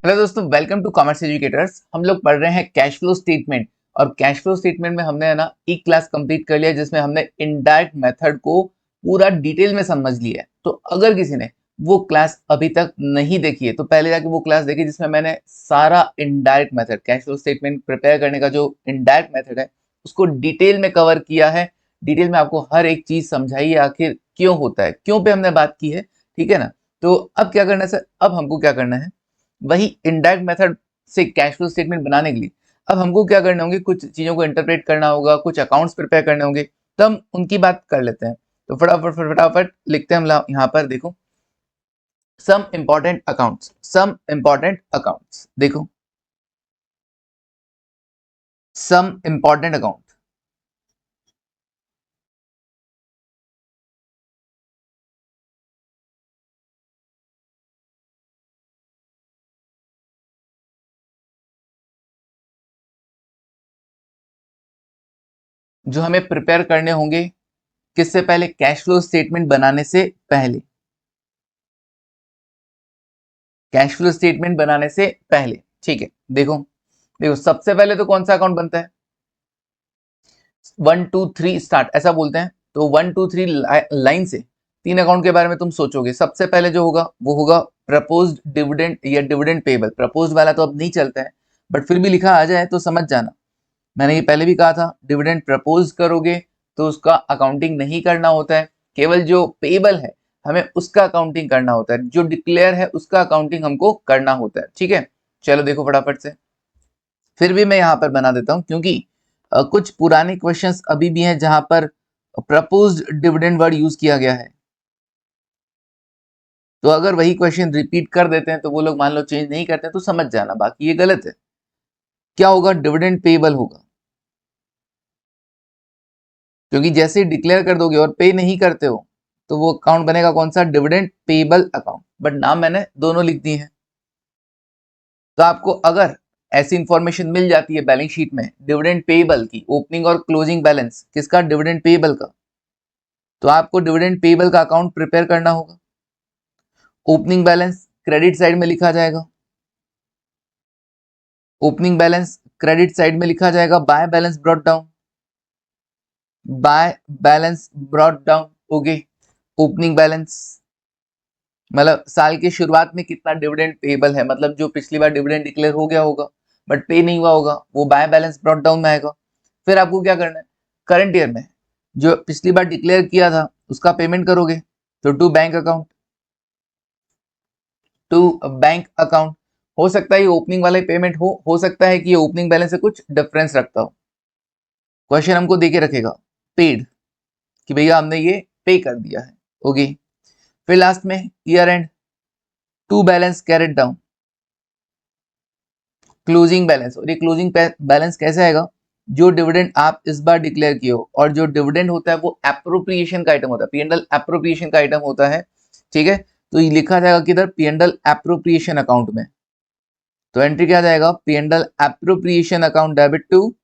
Hello दोस्तों, welcome to commerce educators. हम लोग पढ़ रहे हैं कैश फ्लो स्टेटमेंट। और कैश फ्लो स्टेटमेंट में हमने है ना एक क्लास कंप्लीट कर लिया जिसमें हमने इनडायरेक्ट मेथड को पूरा डिटेल में समझ लिया है। तो अगर किसी ने वो क्लास अभी तक नहीं देखी है तो पहले जाके वो क्लास देखी जिसमें मैंने सारा indirect method, cash flow statement prepare करने का जो इनडायरेक्ट मेथड है उसको डिटेल में कवर किया है। डिटेल में आपको हर एक चीज समझाई है, आखिर क्यों होता है, क्यों पे हमने बात की है। ठीक है ना। तो अब क्या करना है सर, अब हमको क्या करना है, वही इनडायरेक्ट मेथड से कैश फ्लो स्टेटमेंट बनाने के लिए अब हमको क्या करना होंगे, कुछ चीजों को इंटरप्रेट करना होगा, कुछ अकाउंट्स प्रिपेयर करने होंगे। तो हम उनकी बात कर लेते हैं। तो फटाफट फटाफट लिखते हैं हम यहाँ पर। देखो, some important accounts, some important accounts. देखो, सम इंपॉर्टेंट अकाउंट। जो हमें प्रिपेयर करने होंगे किससे पहले, कैश फ्लो स्टेटमेंट बनाने से पहले। कैश फ्लो स्टेटमेंट बनाने से पहले, ठीक है। देखो देखो, सबसे पहले तो कौन सा अकाउंट बनता है, 1 2 3 स्टार्ट ऐसा बोलते हैं। तो 1 2 3 लाइन से तीन अकाउंट के बारे में तुम सोचोगे। सबसे पहले जो होगा वो होगा प्रपोज्ड डिविडेंड या डिविडेंड पेबल। प्रपोज्ड वाला तो अब नहीं चलता है, बट फिर भी लिखा आ जाए तो समझ जाना। मैंने ये पहले भी कहा था, डिविडेंड प्रपोज करोगे तो उसका अकाउंटिंग नहीं करना होता है, केवल जो पेबल है हमें उसका अकाउंटिंग करना होता है, जो डिक्लेयर है उसका अकाउंटिंग हमको करना होता है। ठीक है, चलो देखो फटाफट से। फिर भी मैं यहाँ पर बना देता हूँ क्योंकि कुछ पुराने क्वेश्चंस अभी भी हैं जहां पर प्रपोज्ड डिविडेंड वर्ड यूज किया गया है। तो अगर वही क्वेश्चन रिपीट कर देते हैं तो वो लोग मान लो चेंज नहीं करते हैं तो समझ जाना, बाकी ये गलत है। क्या होगा, डिविडेंड पेबल होगा, क्योंकि जैसे ही डिक्लेयर कर दोगे और पे नहीं करते हो तो वो अकाउंट बनेगा कौन सा, डिविडेंड पेबल अकाउंट। बट नाम मैंने दोनों लिख दिए हैं। तो आपको अगर ऐसी इंफॉर्मेशन मिल जाती है बैलेंस शीट में डिविडेंड पेबल की, ओपनिंग और क्लोजिंग बैलेंस किसका, डिविडेंड पेबल का, तो आपको डिविडेंड पेबल का अकाउंट प्रिपेयर करना होगा। ओपनिंग बैलेंस क्रेडिट साइड में लिखा जाएगा, ओपनिंग बैलेंस क्रेडिट साइड में लिखा जाएगा। By balance brought down, by balance brought down. Okay, opening balance मतलब साल की शुरुआत में कितना डिविडेंड पेबल है, मतलब जो पिछली बार डिविडेंड डिक्लेयर हो गया होगा बट पे नहीं हुआ होगा, वो बाय बैलेंस ब्रॉट डाउन में आएगा। फिर आपको क्या करना है, करंट ईयर में जो पिछली बार डिक्लेयर किया था उसका पेमेंट करोगे। तो to bank account, to bank account. हो सकता है ये ओपनिंग वाला पेमेंट हो सकता है कि ये ओपनिंग बैलेंस से कुछ डिफरेंस रखता हो। क्वेश्चन हमको देके रखेगा पेड, कि भैया हमने ये पे कर दिया है। ओके, फिर लास्ट में year end, to balance carried down, closing balance. और ये क्लोजिंग बैलेंस कैसे आएगा, जो डिविडेंड आप इस बार डिक्लेयर किए हो, और जो डिविडेंड होता है वो एप्रोप्रिएशन का आइटम होता है, पीएनएल एप्रोप्रिएशन का आइटम होता है। ठीक है, तो ये लिखा जाएगा किधर, पीएनएल एप्रोप्रिएशन अकाउंट में। तो एंट्री क्या जाएगा, PNL appropriation account debit to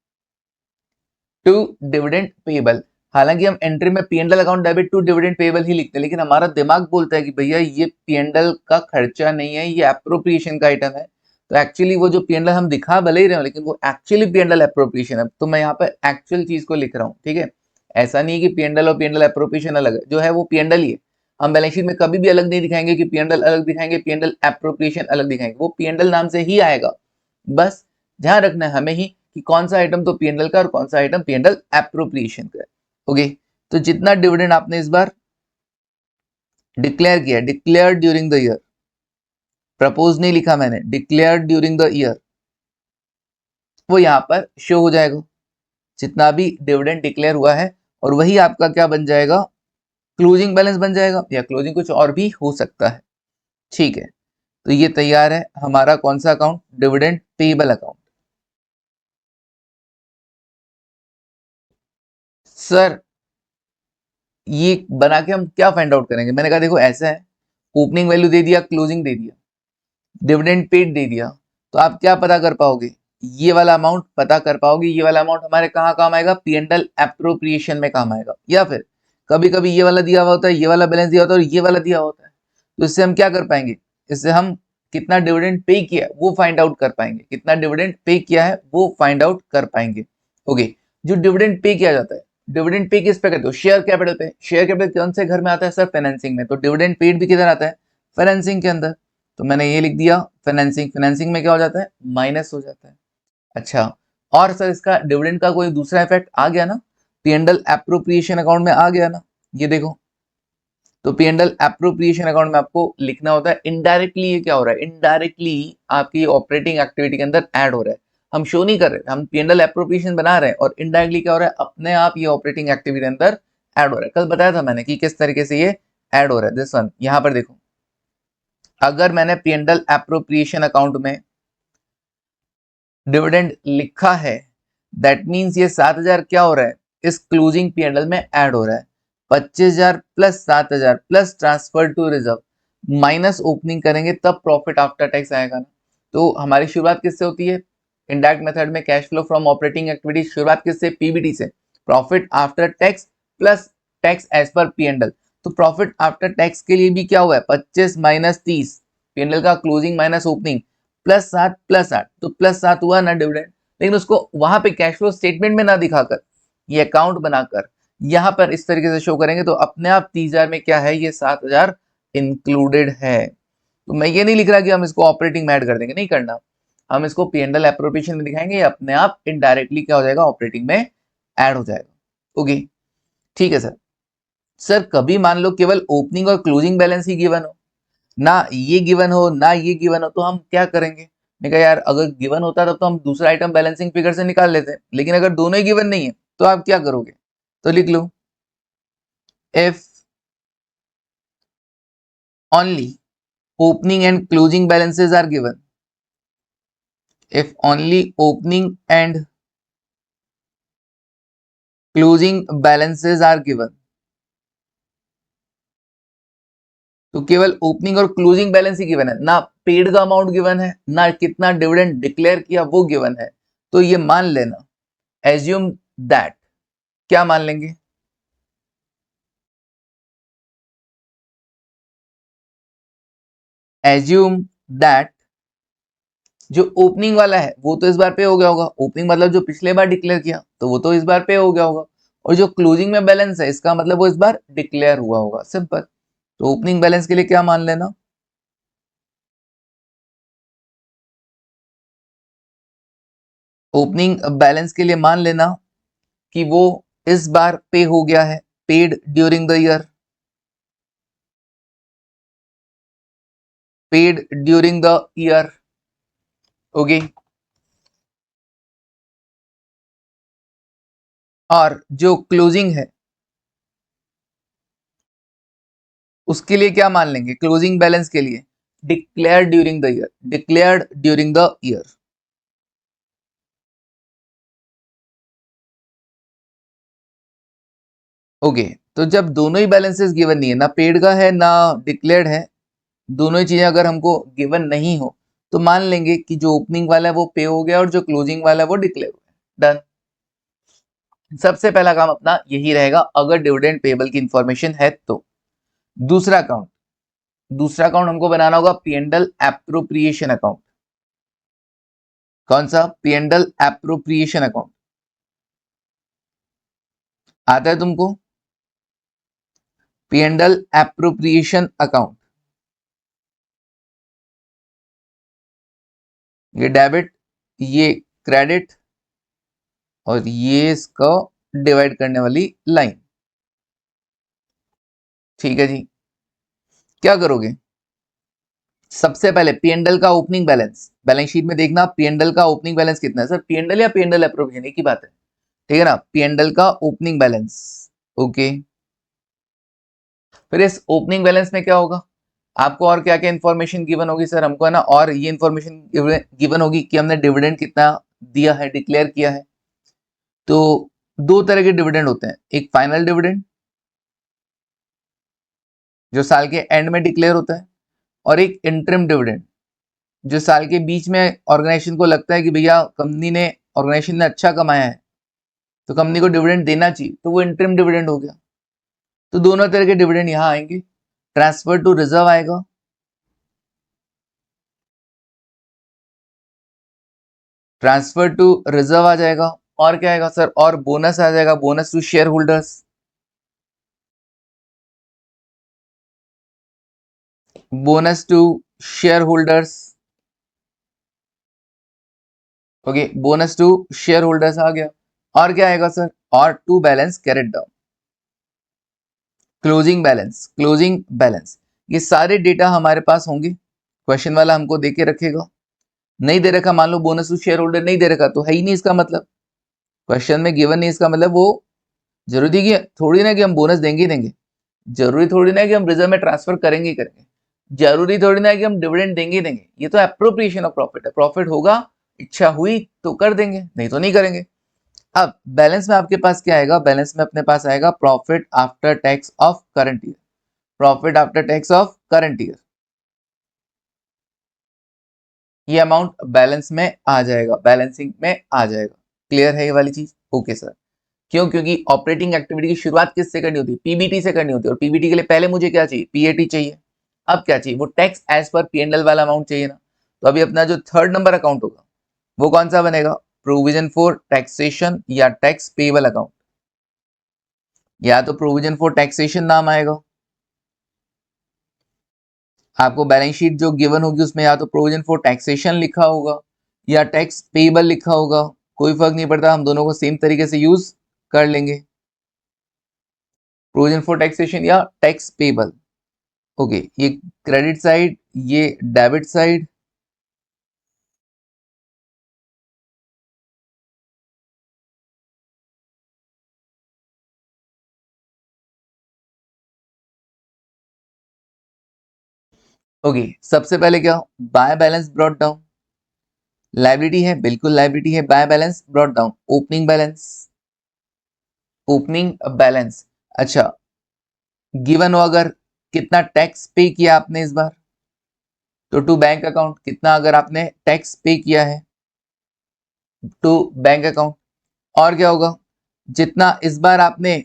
dividend payable. हालांकि हम एंट्री में PNL account debit to dividend payable ही लिखते हैं, लेकिन हमारा दिमाग बोलता है कि भैया ये पीएनएल का खर्चा नहीं है, ये एप्रोप्रिएशन का आइटम है। तो एक्चुअली वो जो पीएनएल हम दिखा भले ही रहे हो लेकिन वो एक्चुअली पीएनएल एप्रोप्रिएशन है। तो मैं यहाँ पे एक्चुअल चीज को लिख रहा हूँ। ठीक है, ऐसा नहीं कि पीएनएल और पीएनएल एप्रोप्रिएशन अलग है, जो है वो पीएनएल ही है। हम बैलेंस शीट में कभी भी अलग नहीं दिखाएंगे कि पीएनएल अलग दिखाएंगे, पीएनएल एप्रोप्रिएशन अलग दिखाएंगे, वो पीएनएल नाम से ही आएगा। बस ध्यान रखना है हमें ही कि कौन सा आइटम तो पीएनएल का और कौन सा आइटम पीएनएल एप्रोप्रिएशन का है। ओके, तो जितना डिविडेंड आपने इस बार डिक्लेयर किया, declare during the year, propose नहीं लिखा मैंने, डिक्लेयर ड्यूरिंग द ईयर, वो यहां पर शो हो जाएगा जितना भी डिविडेंड डिक्लेयर हुआ है। और वही आपका क्या बन जाएगा, क्लोजिंग बैलेंस बन जाएगा, या क्लोजिंग कुछ और भी हो सकता है। ठीक है, तो ये तैयार है हमारा कौन सा account, dividend payable account. Sir ये बना के हम क्या फाइंड आउट करेंगे, मैंने कहा देखो ऐसा है, ओपनिंग वैल्यू दे दिया, क्लोजिंग दे दिया, डिविडेंड पेड दे दिया, तो आप क्या पता कर पाओगे, ये वाला अमाउंट पता कर पाओगे। ये वाला अमाउंट हमारे कहाँ काम आएगा, पीएनएल एप्रोप्रिएशन में काम आएगा। या फिर कभी कभी ये वाला दिया हुआ होता है, ये वाला बैलेंस दिया होता है और ये वाला दिया होता है, तो इससे हम क्या कर पाएंगे, इससे हम कितना डिविडेंड पे किया है वो फाइंड आउट कर पाएंगे, कितना डिविडेंड पे किया है वो फाइंड आउट कर पाएंगे। ओके, जो डिविडेंड पे किया जाता है, डिविडेंड पे किस पे करते हो, शेयर कैपिटल पे। शेयर कैपिटल कौन से घर में आता है सर, फाइनेंसिंग में। तो डिविडेंड पेड भी किधर आता है, फाइनेंसिंग के अंदर। तो मैंने ये लिख दिया फाइनेंसिंग, फाइनेंसिंग में क्या हो जाता है, माइनस हो जाता है। अच्छा, और सर इसका डिविडेंड का कोई दूसरा इफेक्ट आ गया ना, पी&एल एप्रोप्रिएशन अकाउंट में आ गया ना, ये देखो। तो पी&एल एप्रोप्रिएशन अकाउंट में आपको लिखना होता है इनडायरेक्टली ये क्या हो रहा है, इनडायरेक्टली आपकी ऑपरेटिंग एक्टिविटी के अंदर ऐड हो रहा है। हम शो नहीं कर रहे, हम पी&एल एप्रोप्रिएशन बना रहे हैं और इनडायरेक्टली क्या हो रहा है, अपने आप ये ऑपरेटिंग एक्टिविटी के अंदर ऐड हो रहा है। कल बताया था मैंने कि किस तरीके से ये ऐड हो रहा है। दिस वन यहां पर देखो, अगर मैंने पी&एल एप्रोप्रिएशन अकाउंट में डिविडेंड लिखा है, दैट मीन्स ये 7,000 क्या हो रहा है, इस क्लोजिंग पी&एल में ऐड हो रहा है। 25,000 plus 7,000 plus transfer to reserve minus opening करेंगे तब प्रॉफिट आफ्टर टैक्स आएगा ना। तो हमारी शुरुआत किससे होती है, इनडायरेक्ट मेथड में cash flow from operating activity शुरुआत किससे, पीबीटी से, profit after tax plus tax as per P and L. तो प्रॉफिट आफ्टर टैक्स के लिए भी क्या हुआ है, 25 माइनस 30, पी&एल का closing minus opening, plus 7 plus 8, तो प्लस 7 हुआ ना डिविडेंड। लेकिन उसको वहां पे कैश फ्लो स्टेटमेंट में ना दिखाकर, ये अकाउंट बनाकर यहां पर इस तरीके से शो करेंगे तो अपने आप 30,000 में क्या है, ये 7,000 इंक्लूडेड है। तो मैं ये नहीं लिख रहा कि हम इसको ऑपरेटिंग में ऐड कर देंगे, नहीं करना, हम इसको पी&एल एप्रोप्रिएशन में दिखाएंगे, ये अपने आप इनडायरेक्टली क्या हो जाएगा, ऑपरेटिंग में ऐड हो जाएगा। ओके, ठीक है सर। सर कभी मान लो केवल ओपनिंग और क्लोजिंग बैलेंस ही गिवन हो, ना ये गिवन हो ना ये गिवन हो, तो हम क्या करेंगे। मैं कहा यार अगर गिवन होता तब तो हम दूसरा आइटम बैलेंसिंग फिगर से निकाल लेते, लेकिन अगर दोनों ही गिवन नहीं है तो आप क्या करोगे, तो लिख लो if only opening and closing balances are given, if only opening and closing balances are given, तो केवल ओपनिंग और क्लोजिंग बैलेंस ही गिवन है, ना पेड का अमाउंट गिवन है, ना कितना डिविडेंड डिक्लेयर किया वो गिवन है। तो ये मान लेना, एज्यूम दैट, क्या मान लेंगे, एज्यूम दैट जो ओपनिंग वाला है वो तो इस बार पे हो गया होगा, ओपनिंग मतलब जो पिछले बार डिक्लेयर किया तो वो तो इस बार पे हो गया होगा, और जो क्लोजिंग में बैलेंस है इसका मतलब वो इस बार डिक्लेयर हुआ होगा, सिंपल। तो ओपनिंग बैलेंस के लिए क्या मान लेना, ओपनिंग बैलेंस के लिए मान लेना कि वो इस बार पे हो गया है, paid during the year, paid during the year. Okay, और जो क्लोजिंग है उसके लिए क्या मान लेंगे, क्लोजिंग बैलेंस के लिए declared during the year, declared during the year. Okay, तो जब दोनों ही बैलेंसेस गिवन नहीं है, ना पेड का है ना डिक्लेयर्ड है, दोनों ही चीजें अगर हमको गिवन नहीं हो तो मान लेंगे कि जो ओपनिंग वाला है वो पे हो गया और जो क्लोजिंग वाला है वो डिक्लेयर हो गया। डन। सबसे पहला काम अपना यही रहेगा अगर डिविडेंड पेबल की इंफॉर्मेशन है तो। दूसरा अकाउंट, दूसरा अकाउंट हमको बनाना होगा पी&एल एप्रोप्रिएशन अकाउंट। कौन सा, पी&एल एप्रोप्रिएशन अकाउंट आता है तुमको, पी&एल एप्रोप्रिएशन अकाउंट, ये डेबिट ये क्रेडिट और ये इसको डिवाइड करने वाली लाइन। ठीक है जी, क्या करोगे, सबसे पहले पी&एल का ओपनिंग बैलेंस, बैलेंस शीट में देखना पी&एल का ओपनिंग बैलेंस कितना है, सर पी&एल या पी&एल एप्रोप्रिएशन एक ही बात है, ठीक है ना, पी&एल का ओपनिंग बैलेंस। ओके, फिर इस ओपनिंग बैलेंस में क्या होगा, आपको और क्या क्या इन्फॉर्मेशन गिवन होगी सर, हमको है ना और ये इन्फॉर्मेशन गिवन होगी कि हमने डिविडेंड कितना दिया है, डिक्लेयर किया है। तो दो तरह के डिविडेंड होते हैं, एक फाइनल डिविडेंड जो साल के एंड में डिक्लेयर होता है, और एक इंटरिम डिविडेंड जो साल के बीच में ऑर्गेनाइजेशन को लगता है कि भैया कंपनी ने, ऑर्गेनाइजेशन ने अच्छा कमाया है तो कंपनी को डिविडेंड देना चाहिए, तो वो इंटरिम डिविडेंड हो गया। तो दोनों तरह के डिविडेंड यहाँ आएंगे, ट्रांसफर टू रिजर्व आएगा ट्रांसफर टू रिजर्व आ जाएगा, और क्या आएगा सर, और बोनस आ जाएगा, bonus to share holders, bonus to share holders, okay, bonus to share holders आ गया, और क्या आएगा सर, और to balance carried down, closing balance, closing balance, ये सारे डेटा हमारे पास होंगे, क्वेश्चन वाला हमको दे के रखेगा, नहीं दे रखा, मान लो बोनस टू शेयर होल्डर नहीं दे रखा तो है ही नहीं, इसका मतलब क्वेश्चन में गिवन नहीं, इसका मतलब वो जरूरी कि थोड़ी ना कि हम बोनस देंगे ही देंगे, जरूरी थोड़ी ना कि हम रिजर्व में ट्रांसफर करेंगे ही करेंगे, जरूरी थोड़ी ना कि हम डिविडेंड देंगे ही देंगे, ये तो एप्रोप्रिएशन ऑफ प्रॉफिट है, प्रॉफिट होगा, इच्छा हुई तो कर देंगे, नहीं तो नहीं करेंगे। अब बैलेंस में आपके पास क्या आएगा, बैलेंस में अपने पास आएगा profit after tax of current year, profit after tax of current year, ये अमाउंट बैलेंस में आ जाएगा, बैलेंसिंग में आ जाएगा, क्लियर है ये वाली चीज, ओके सर। क्यों, क्योंकि ऑपरेटिंग एक्टिविटी की शुरुआत किससे करनी होती है, पीबीटी से करनी होती है, और पीबीटी के लिए पहले मुझे क्या चाहिए, पीएटी चाहिए, अब क्या चाहिए, वो टैक्स एज पर पीएनएल वाला अमाउंट चाहिए ना, तो अभी अपना जो थर्ड नंबर अकाउंट होगा वो कौन सा बनेगा, प्रोविजन फॉर टैक्सेशन या टैक्स पेबल अकाउंट, या तो प्रोविजन फॉर टैक्सेशन नाम आएगा, आपको बैलेंस शीट जो गिवन होगी उसमें या तो प्रोविजन फॉर टैक्सेशन लिखा होगा या टैक्स पेबल लिखा होगा, कोई फर्क नहीं पड़ता, हम दोनों को सेम तरीके से यूज कर लेंगे, प्रोविजन फॉर टैक्सेशन या टैक्स पेबल, ओके, ये क्रेडिट साइड, ये डेबिट साइड, ओके, सबसे पहले क्या, by balance brought down, liability है, बिल्कुल लायबिलिटी है, by balance brought down, opening balance, opening balance, अच्छा, गिवन हो अगर कितना टैक्स पे किया आपने इस बार, तो टू बैंक अकाउंट, कितना अगर आपने टैक्स पे किया है टू बैंक अकाउंट, और क्या होगा, जितना इस बार आपने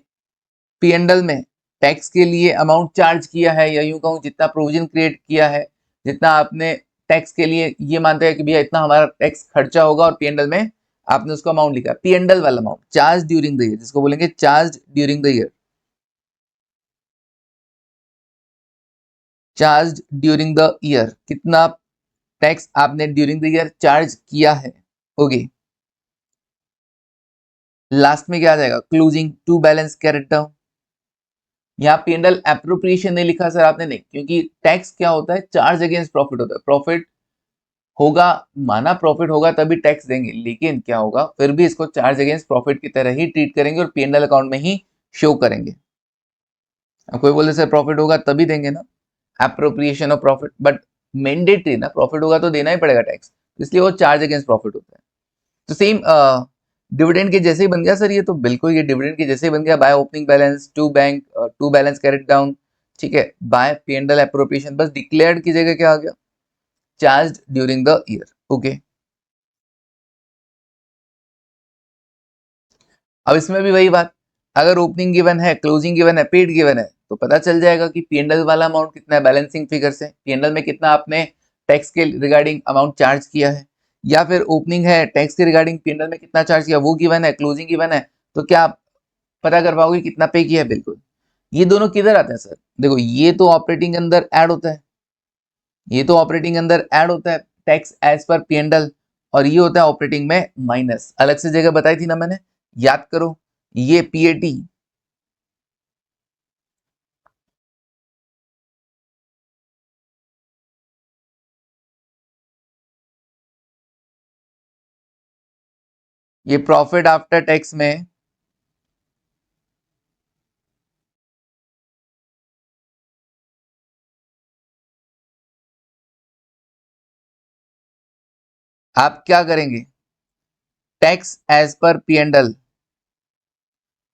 पीएनडल में टैक्स के लिए अमाउंट चार्ज किया है, या यूं कहूं जितना प्रोविजन क्रिएट किया है, जितना आपने टैक्स के लिए ये मानते हैं कि भैया इतना हमारा टैक्स खर्चा होगा, और पीएनडल में आपने उसका अमाउंट लिखा, पीएनडल वाला amount, charge during the year, जिसको बोलेंगे charge during the year, charge during the year, कितना टैक्स आपने ड्यूरिंग द ईयर चार्ज किया है, ओके, लास्ट में क्या आ जाएगा, closing to balance carried down, यहाँ पीएनएल एप्रोप्रिएशन नहीं लिखा सर आपने, नहीं, क्योंकि टैक्स क्या होता है, चार्ज अगेंस्ट प्रॉफिट होता है, प्रॉफिट होगा, माना प्रॉफिट होगा तभी टैक्स देंगे, लेकिन क्या होगा, फिर भी इसको चार्ज अगेंस्ट प्रॉफिट की तरह ही ट्रीट करेंगे और पीएनएल अकाउंट में ही शो करेंगे। अब कोई बोले सर प्रॉफिट होगा तभी देंगे ना, appropriation of profit, but mandatory ना, प्रॉफिट होगा तो देना ही पड़ेगा टैक्स, इसलिए वो चार्ज अगेंस्ट प्रॉफिट होता है। तो सेम डिविडेंड के जैसे ही बन गया सर, ये तो बिल्कुल ये डिविडेंड के जैसे ही बन गया, by opening balance to bank to balance carried down, ठीक है, बाय पीएनएल एप्रोप्रिएशन, बस डिक्लेयर्ड की जगह क्या आ गया, charge during the year, okay. अब इसमें भी वही बात, अगर ओपनिंग गिवन है, क्लोजिंग गिवन है, पेड गिवन है, तो पता चल जाएगा कि पीएनएल वाला अमाउंट कितना है, बैलेंसिंग फिगर से पीएनएल में कितना आपने टैक्स के रिगार्डिंग अमाउंट चार्ज किया है, या फिर ओपनिंग है, टैक्स के रिगार्डिंग पीएनएल में कितना चार्ज किया वो गिवन है, क्लोजिंग गिवन है, तो क्या आप पता कर पाओगे कितना पे किया है, बिल्कुल। ये दोनों किधर आते हैं सर, देखो ये तो ऑपरेटिंग अंदर ऐड होता है, ये तो ऑपरेटिंग अंदर ऐड होता है टैक्स एज पर पीएनएल, और ये होता है ऑपरेटिंग में माइनस, अलग से जगह बताई थी ना मैंने, याद करो, ये पीएटी, ये प्रॉफिट आफ्टर टैक्स में, आप क्या करेंगे, tax as per PNL,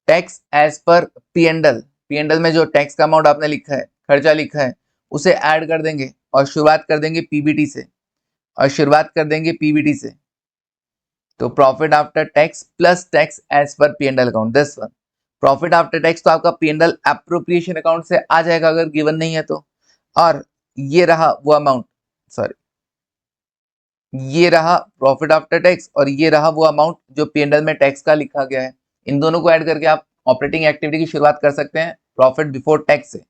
tax as per PNL, PNL में जो टैक्स का अमाउंट आपने लिखा है, खर्चा लिखा है, उसे ऐड कर देंगे और शुरुआत कर देंगे पीबीटी से, और शुरुआत कर देंगे पीबीटी से, तो profit after tax plus tax as per PNL account, this one, profit after tax तो आपका पीएनएल एप्रोप्रिएशन अकाउंट से आ जाएगा अगर गिवन नहीं है तो, और ये रहा वो अमाउंट, सॉरी ये रहा प्रॉफिट आफ्टर टैक्स और ये रहा वो अमाउंट जो P&L में टैक्स का लिखा गया है। इन दोनों को ऐड करके आप ऑपरेटिंग एक्टिविटी की शुरुआत कर सकते हैं प्रॉफिट बिफोर टैक्स से।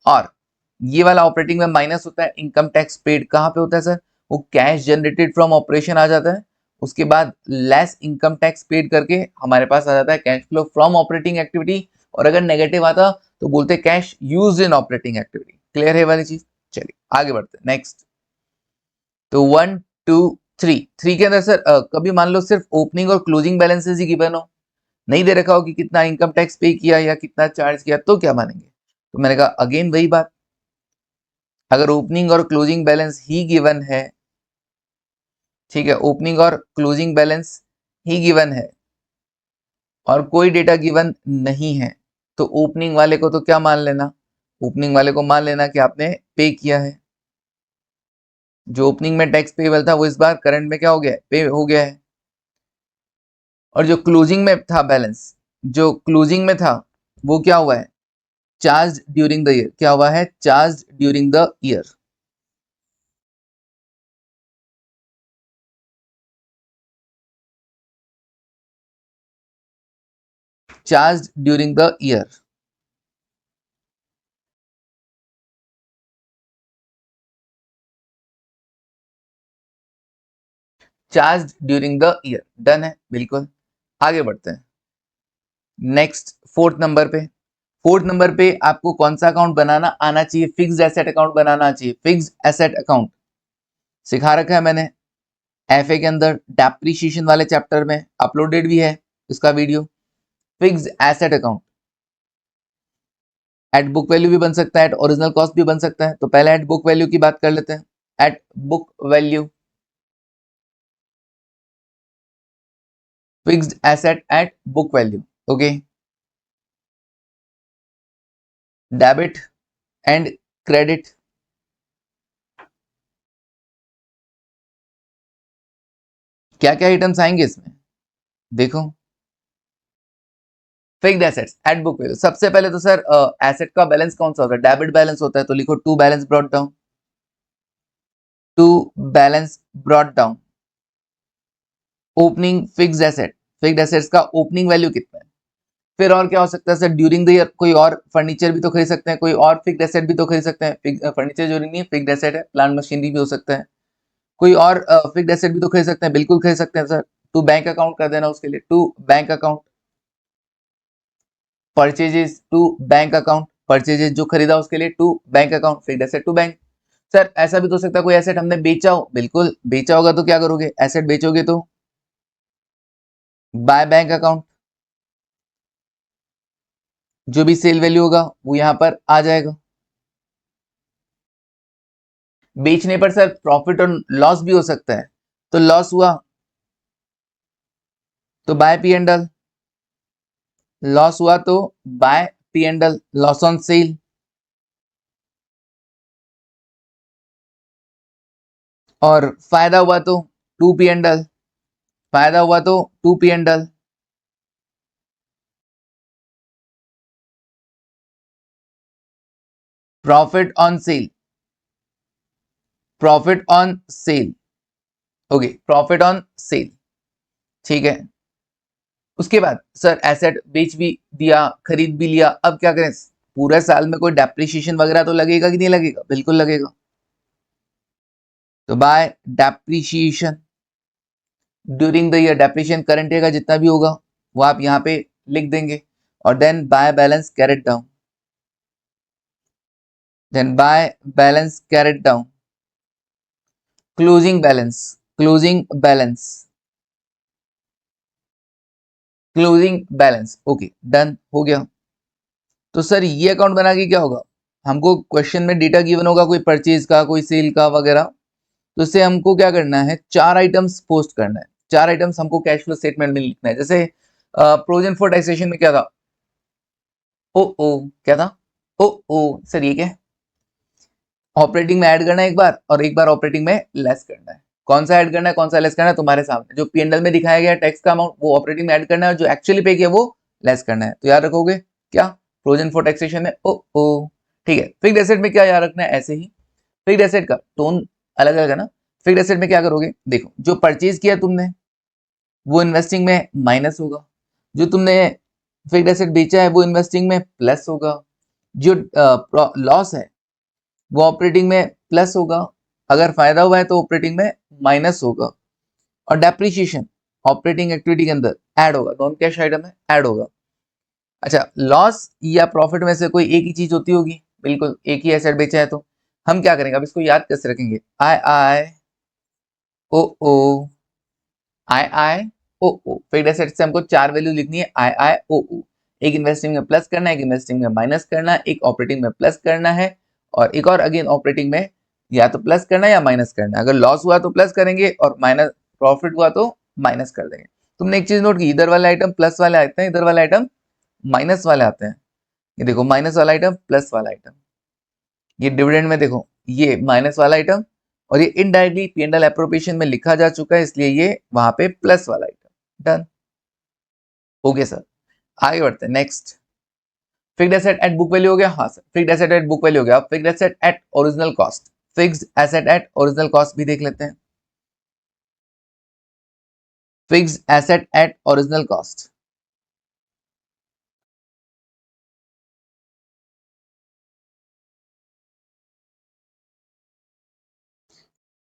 और ये वाला ऑपरेटिंग में माइनस होता है इनकम टैक्स पेड। कहाँ पे होता है सर? वो कैश जनरेटेड फ्रॉम ऑपरेशन आ जाता है, उसके बाद लेस इनकम टैक्स पेड करके हमारे पास आ जाता है cash flow from operating activity. और अगर नेगेटिव आता तो बोलते हैं cash used in operating activity. Clear है वाली चीज? चलिए आगे बढ़ते हैं नेक्स्ट। तो 1 2 3 के अंदर सर कभी मान लो सिर्फ ओपनिंग और क्लोजिंग बैलेंसेस ही गिवन हो, नहीं दे रखा हो कि कितना इनकम टैक्स पे किया या कितना चार्ज किया, तो क्या मानेंगे? तो मैंने कहा अगेन वही बात, अगर ओपनिंग और क्लोजिंग बैलेंस ही गिवन है, ठीक है, ओपनिंग और क्लोजिंग बैलेंस ही गिवन है और कोई डेटा गिवन नहीं है, तो ओपनिंग वाले को तो क्या मान लेना? ओपनिंग वाले को मान लेना कि आपने पे किया है। जो ओपनिंग में टैक्स पेबल था वो इस बार करंट में क्या हो गया है? पे हो गया है। और जो क्लोजिंग में था बैलेंस, जो क्लोजिंग में था वो क्या हुआ है? Charge during the year. क्या हुआ है? Charge during the year. Charge during the year. Charge during the year. Done है बिल्कुल। आगे बढ़ते हैं नेक्स्ट फोर्थ नंबर पे। फोर्थ नंबर पे आपको कौन सा अकाउंट बनाना आना चाहिए? फिक्स्ड एसेट अकाउंट बनाना चाहिए। फिक्स्ड एसेट अकाउंट सिखा रखा है मैंने एफए के अंदर, डेप्रिसिएशन वाले चैप्टर में अपलोडेड भी है इसका वीडियो। Fixed asset account at book value भी बन सकता है, एट ओरिजिनल कॉस्ट भी बन सकता है। तो पहले एट बुक वैल्यू की बात कर लेते हैं। At book value fixed asset at book value. Okay, debit and credit. क्या क्या आइटम्स आएंगे इसमें देखो। Fixed assets at book value, सबसे पहले तो सर एसेट का बैलेंस कौन सा होता है? डेबिट बैलेंस होता है, तो लिखो to balance brought down. To balance brought down. Opening fixed asset, fixed assets का ओपनिंग वैल्यू कितना है? फिर और क्या हो सकता है सर? ड्यूरिंग द ईयर कोई और फर्नीचर भी तो खरीद सकते हैं, कोई और फिक्स्ड एसेट भी तो खरीद सकते हैं। फर्नीचर जरूरी नहीं है, फिक्स्ड एसेट है, प्लांट मशीनरी भी हो सकता है। कोई और फिक्स्ड एसेट भी तो खरीद सकते हैं, बिल्कुल खरीद सकते हैं सर। टू बैंक अकाउंट कर देना उसके लिए, to bank account. Purchases to bank account, purchases जो खरीदा उसके लिए to bank account, fixed asset to bank. Sir ऐसा भी तो हो सकता है कोई एसेट हमने बेचा हो, बिल्कुल बेचा होगा तो क्या करोगे? एसेट बेचोगे तो बाय बैंक अकाउंट, जो भी सेल वैल्यू होगा वो यहां पर आ जाएगा। बेचने पर सर प्रॉफिट और लॉस भी हो सकता है, तो लॉस हुआ तो by P and L, loss हुआ तो by P and L, loss on cell. और फायदा हुआ तो टू पी एंड एल, फायदा हुआ तो to P and L. Profit on sale, profit on sale. Okay, profit on sale, ठीक है। उसके बाद सर एसेट बेच भी दिया, खरीद भी लिया, अब क्या करें? पूरे साल में कोई डेप्रिसिएशन वगैरह तो लगेगा कि नहीं लगेगा? बिल्कुल लगेगा। तो bye depreciation during the year, depreciation current year का जितना भी होगा वो आप यहाँ पे लिख देंगे। और then by balance carried down, then by balance carried down. Closing balance, closing balance, closing balance. Okay done हो गया। तो सर ये अकाउंट बना के क्या होगा? हमको क्वेश्चन में डेटा गिवन होगा कोई परचेज का, कोई सेल का वगैरह, तो इससे हमको क्या करना है? चार आइटम्स पोस्ट करना है। चार आइटम्स हमको कैश फ्लो स्टेटमेंट में लिखना है। जैसे प्रोविजन फॉर टैक्सेशन में क्या था? ओ ओ, क्या था? ओ ओ सर ये क्या है? ऑपरेटिंग में ऐड करना है एक बार और एक बार ऑपरेटिंग में लेस करना है। कौन सा ऐड करना है कौन सा लेस करना है तुम्हारे सामने। जो पीएनएल में दिखाया गया टैक्स का अमाउंट वो ऑपरेटिंग में ऐड करना है और जो एक्चुअली पे किया वो लेस करना है। तो याद रखोगे क्या? प्रोविजन फॉर टैक्सेशन में ओ ओ, ठीक है। फिक्स्ड एसेट में क्या याद रखना है? ऐसे ही फिक्स्ड एसेट का टोन अलग अलग है ना। फिक्स्ड एसेट में क्या करोगे, देखो जो परचेज किया तुमने वो इन्वेस्टिंग में माइनस होगा, जो तुमने फिक्स्ड एसेट बेचा है वो इन्वेस्टिंग में प्लस होगा, जो लॉस है वो ऑपरेटिंग में प्लस होगा, अगर फायदा हुआ है तो ऑपरेटिंग में माइनस होगा, और डेप्रीशिएशन ऑपरेटिंग एक्टिविटी के अंदर ऐड होगा, नॉन कैश आइटम है ऐड होगा। अच्छा, लॉस या प्रॉफिट में से कोई एक ही चीज होती होगी, बिल्कुल एक ही एसेट बेचा है, तो हम क्या करेंगे, अब इसको याद कैसे रखेंगे, आई आई ओ ओ, आई आई ओ ओ, फिक्स्ड एसेट से हमको चार वैल्यू लिखनी है, आई आई ओ ओ, एक इन्वेस्टिंग में प्लस करना है, एक इन्वेस्टिंग में माइनस करना है, एक ऑपरेटिंग में प्लस करना है, और एक और अगेन ऑपरेटिंग में या तो प्लस करना है या माइनस करना है, अगर लॉस हुआ तो प्लस करेंगे और माइनस प्रॉफिट हुआ तो माइनस कर देंगे। तुमने एक चीज नोट की, इधर वाले आइटम प्लस वाले आते हैं, इधर वाले आइटम माइनस वाले आते हैं, ये देखो माइनस वाला आइटम प्लस वाला आइटम, ये डिविडेंड में देखो ये माइनस वाला आइटम, और ये इनडायरेक्टली पी&एल एप्रोप्रिएशन में लिखा जा चुका है, इसलिए ये वहां पे प्लस वाला आइटम। डन, ओके सर, आगे बढ़ते हैं next. Fixed asset at book value हो गया, हाँ sir fixed asset at book value हो गया। अब fixed asset eight original cost, fixed asset eight original cost भी देख लेते हैं। Fixed asset eight original cost,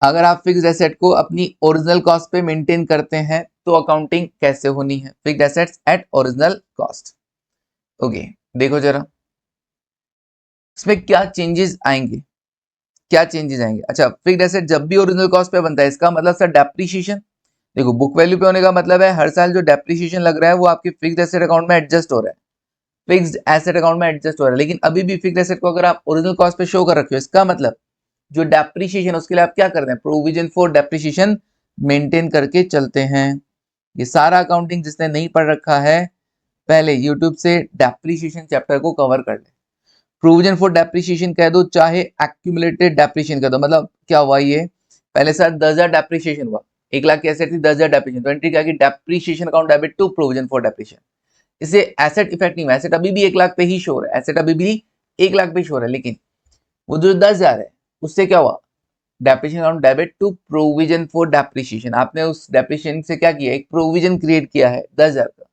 अगर आप फिक्स्ड एसेट को अपनी ओरिजिनल कॉस्ट पे मेंटेन करते हैं तो अकाउंटिंग कैसे होनी है, fixed assets at original cost. Okay, देखो जरा इसमें क्या चेंजेस आएंगे, क्या चेंजेस आएंगे। अच्छा, फिक्स्ड एसेट जब भी ओरिजिनल कॉस्ट पे बनता है, इसका मतलब सर डेप्रीशिएशन, देखो बुक वैल्यू पे होने का मतलब है हर साल जो डेप्रीशिएशन लग रहा है वो आपके फिक्स्ड एसेट अकाउंट में एडजस्ट हो रहा है, फिक्स्ड एसेट अकाउंट में एडजस्ट हो रहा है। लेकिन अभी भी फिक्स्ड एसेट को अगर आप ओरिजिनल कॉस्ट पे शो कर रखे हो, इसका मतलब जो डेप्रीशिएशन उसके लिए आप क्या करते हैं, प्रोविजन फॉर डेप्रीशिएशन मेंटेन करके चलते हैं। ये सारा अकाउंटिंग जिसने नहीं पढ़ रखा है पहले यूट्यूब से डेप्रीशिएशन चैप्टर को कवर कर ले। प्रोविजन फॉर डेप्रीशिएशन कह दो चाहे एक्यूमुलेटेड डेप्रीशिएशन कह दो, मतलब क्या हुआ, ये पहले सर 10,000 डेप्रीशिएशन हुआ, 1,00,000 की एसेट थी, 10,000 डेप्रीशिएशन, तो एंट्री क्या की depreciation account debit to provision for depreciation. इससे एसेट इफेक्ट नहीं हुआ, एसेट अभी भी 1,00,000 पे ही शो हो रहा है, एसेट अभी भी 1,00,000 पे शो हो रहा है, लेकिन वो जो 10,000 है उससे क्या हुआ, depreciation account debit to provision for depreciation, आपने उस डेप्रीशिएशन से क्या किया, एक प्रोविजन क्रिएट किया है 10,000 का।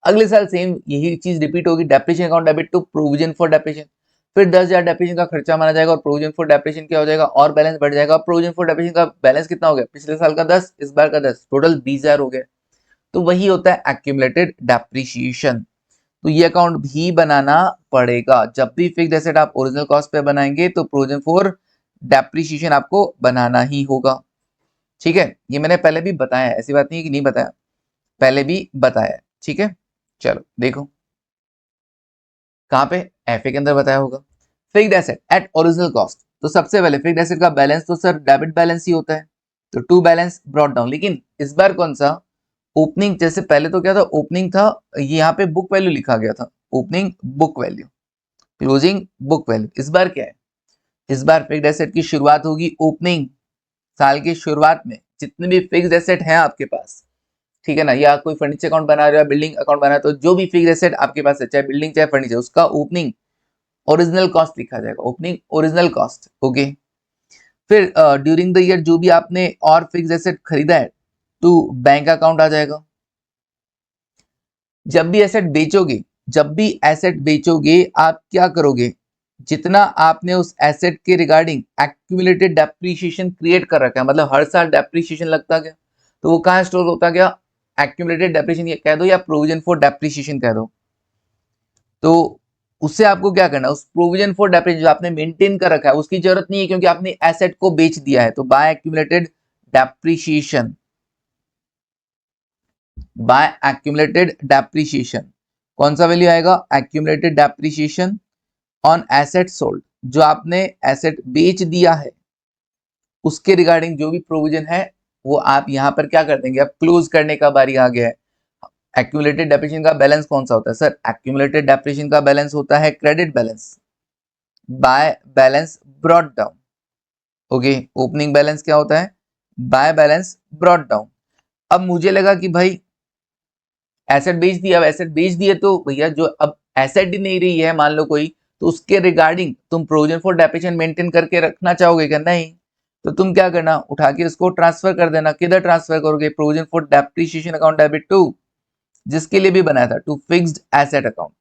अगले साल सेम यही चीज रिपीट होगी, depreciation account debit to provision for depreciation, फिर 10,000 डेप्रीशिएशन का खर्चा माना जाएगा और प्रोविजन फॉर डेप्रीशिएशन क्या हो जाएगा, और बैलेंस बढ़ जाएगा। प्रोविजन फॉर डेप्रीशिएशन का बैलेंस कितना हो गया, पिछले साल का 10, इस बार का 10, टोटल 20,000 हो गया। तो वही होता है एक्यूमुलेटेड डेप्रीशिएशन। तो ये अकाउंट भी बनाना पड़ेगा, जब भी फिक्स्ड एसेट आप ओरिजिनल कॉस्ट पे बनाएंगे तो प्रोविजन फॉर डेप्रीशिएशन आपको बनाना ही होगा। ठीक है, ये मैंने पहले भी बताया है, ऐसी बात नहीं है कि नहीं बताया, पहले भी बताया है। ठीक है, चलो देखो कहां पे, एफए के अंदर बताया होगा। Fixed asset eight original cost, तो सबसे पहले फिक्स्ड एसेट का बैलेंस तो सर डेबिट बैलेंस ही होता है, तो टू बैलेंस ब्रॉट डाउन, लेकिन इस बार कौन सा ओपनिंग, जैसे पहले तो क्या था ओपनिंग था, यहाँ पे बुक वैल्यू लिखा गया था, opening book value, closing book value. इस बार क्या है, इस बार फिक्स्ड एसेट की शुरुआत होगी ओपनिंग, साल की शुरुआत में जितने भी फिक्स्ड एसेट हैं आपके पास, ठीक है ना, या कोई फर्नीचर अकाउंट बना रहे हो, बिल्डिंग अकाउंट बना रहे हो, तो जो भी फिक्स्ड एसेट आपके पास है चाहे बिल्डिंग चाहे फर्नीचर, उसका ओपनिंग ओरिजिनल कॉस्ट लिखा जाएगा, ओपनिंग ओरिजिनल कॉस्ट। ओके, फिर ड्यूरिंग द ईयर जो भी आपने और फिक्स्ड एसेट खरीदा है तो बैंक अकाउंट आ जाएगा। जब भी एसेट बेचोगे, जब भी एसेट बेचोगे आप क्या करोगे, जितना आपने उस एसेट के रिगार्डिंग एक्यूमुलेटेड डेप्रीशिएशन क्रिएट कर रखा है, मतलब हर साल डेप्रीशिएशन लगता गया, तो वो कहाँ स्टोर होता गया, एक्यूमुलेटेड डेप्रीशिएशन कह दो या प्रोविजन फॉर डेप्रीशिएशन कह दो। तो उससे आपको क्या करना है, उस प्रोविजन फॉर डेप्रीशिएशन जो आपने मेंटेन कर रखा है उसकी जरूरत नहीं है, क्योंकि आपने एसेट को बेच दिया है, तो by accumulated depreciation, by accumulated depreciation कौन सा वैल्यू आएगा, accumulated depreciation on asset sold, जो आपने एसेट बेच दिया है उसके रिगार्डिंग जो भी प्रोविजन है वो आप यहां पर क्या कर देंगे, अब क्लोज करने का बारी आ गया है। एक्यूमुलेटेड डेप्रीशिएशन का बैलेंस कौन सा होता है सर, एक्यूमुलेटेड डेप्रीशिएशन का बैलेंस होता है credit balance by balance brought down. Okay, opening balance क्या होता है, बाय बैलेंस ब्रॉट डाउन। अब मुझे लगा कि भाई एसेट बेच दिया, अब एसेट बेच दिए तो भैया जो अब एसेट ही नहीं रही है मान लो कोई, तो उसके रिगार्डिंग तुम प्रोविजन फॉर डेप्रीशिएशन मेंटेन करके रखना चाहोगे क्या, नहीं, तो तुम क्या करना, उठा के उसको ट्रांसफर कर देना। किधर ट्रांसफर करोगे, provision for depreciation account debit to, जिसके लिए भी बनाया था, टू फिक्स्ड एसेट अकाउंट।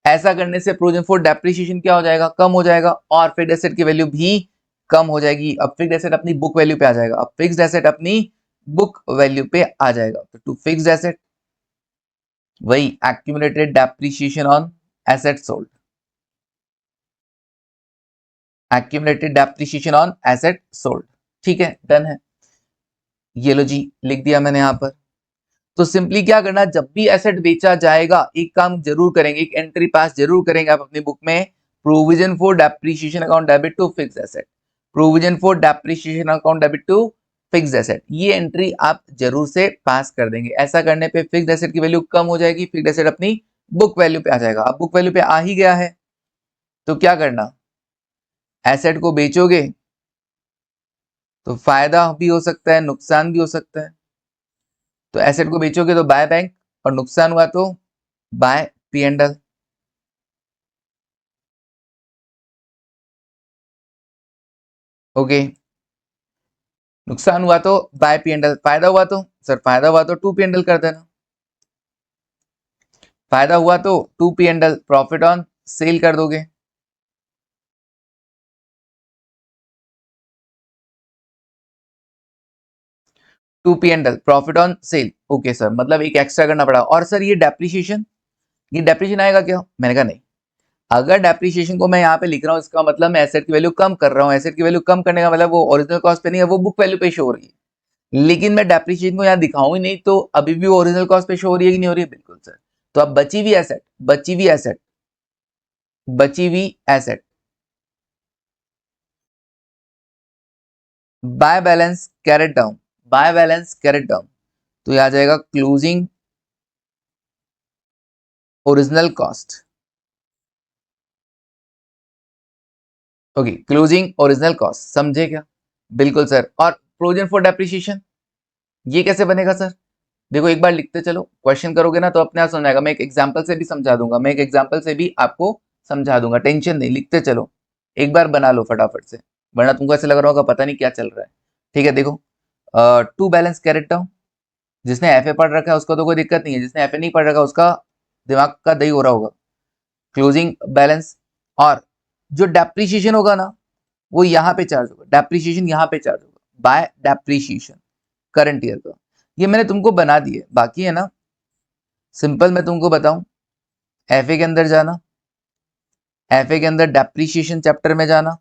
ऐसा करने से प्रोविजन फॉर डेप्रिसिएशन क्या हो जाएगा, कम हो जाएगा, और फिक्स्ड एसेट की वैल्यू भी कम हो जाएगी। अब फिक्स्ड एसेट अपनी बुक वैल्यू पे आ जाएगा, अब फिक्स्ड एसेट अपनी बुक वैल्यू पे आ जाएगा। तो टू फिक्स्ड एसेट, वही accumulated depreciation on asset sold, accumulated depreciation on asset sold. ठीक है, डन है, ये लो जी, लिख दिया मैंने यहां पर। तो सिंपली क्या करना, जब भी एसेट बेचा जाएगा एक काम जरूर करेंगे, एक एंट्री पास जरूर करेंगे आप अपनी बुक में, provision for depreciation account debit to fixed asset, provision for depreciation account debit to fixed asset, ये एंट्री आप जरूर से पास कर देंगे। ऐसा करने पे फिक्स्ड एसेट की वैल्यू कम हो जाएगी, फिक्स्ड एसेट अपनी बुक वैल्यू पे आ जाएगा। अब बुक वैल्यू पे आ ही गया है तो क्या करना, एसेट को बेचोगे तो फायदा भी हो सकता है, नुकसान भी हो सकता है। तो एसेट को बेचोगे तो बाय बैंक, और नुकसान हुआ तो by P and L. Okay, नुकसान हुआ तो बाय पी एंड एल, फायदा हुआ तो सर, फायदा हुआ तो टू पी एंड एल कर देना, फायदा हुआ तो to P and L, profit on sale कर दोगे। To P and L, profit on sale. Okay sir, मतलब एक एक्स्ट्रा करना पड़ा। और सर ये डेप्रिसिएशन, ये डेप्रिसिएशन आएगा क्या, मैंने कहा नहीं। अगर डेप्रिसिएशन को मैं यहाँ पे लिख रहा हूँ, इसका मतलब मैं एसेट की वैल्यू कम कर रहा हूँ। एसेट की वैल्यू कम करने का मतलब वो ओरिजिनल कॉस्ट पे नहीं है, वो बुक वैल्यू पे शो हो रही है। लेकिन मैं डेप्रिसिएशन को यहाँ दिखाऊं ही नहीं, तो अभी भी ओरिजिनल कॉस्ट पे शो हो रही है कि नहीं हो रही है, बिल्कुल सर। तो अब बची हुई एसेट, बची हुई एसेट, बची हुई asset bye balance carried down, by balance carried down, तो ये आ जाएगा closing original cost. Okay, closing original cost, समझे क्या, बिल्कुल सर। और प्रोविजन फॉर डेप्रिसिएशन ये कैसे बनेगा सर, देखो एक बार लिखते चलो, क्वेश्चन करोगे ना तो अपने आप समझ आएगा। मैं एक एग्जांपल से भी समझा दूंगा, मैं एक एग्जांपल से भी आपको समझा दूंगा, टेंशन नहीं, लिखते चलो, एक बार बना लो फटाफट से, वरना तुमको ऐसे लग रहा होगा पता नहीं क्या चल रहा है। ठीक है, देखो, टू बैलेंस कैरेट डाउन, जिसने एफ ए पढ़ रखा है उसका तो कोई दिक्कत नहीं है, जिसने एफ ए नहीं पढ़ रखा उसका दिमाग का दही हो रहा होगा। क्लोजिंग बैलेंस, और जो डेप्रिसिएशन होगा ना वो यहाँ पे चार्ज होगा, डेप्रिसिएशन यहाँ पे चार्ज होगा बाय डेप्रिसिएशन करंट ईयर का। ये मैंने तुमको बना दिए, बाकी है ना सिंपल। मैं तुमको बताऊं, एफए के अंदर जाना, एफए के अंदर डेप्रिसिएशन चैप्टर में जाना,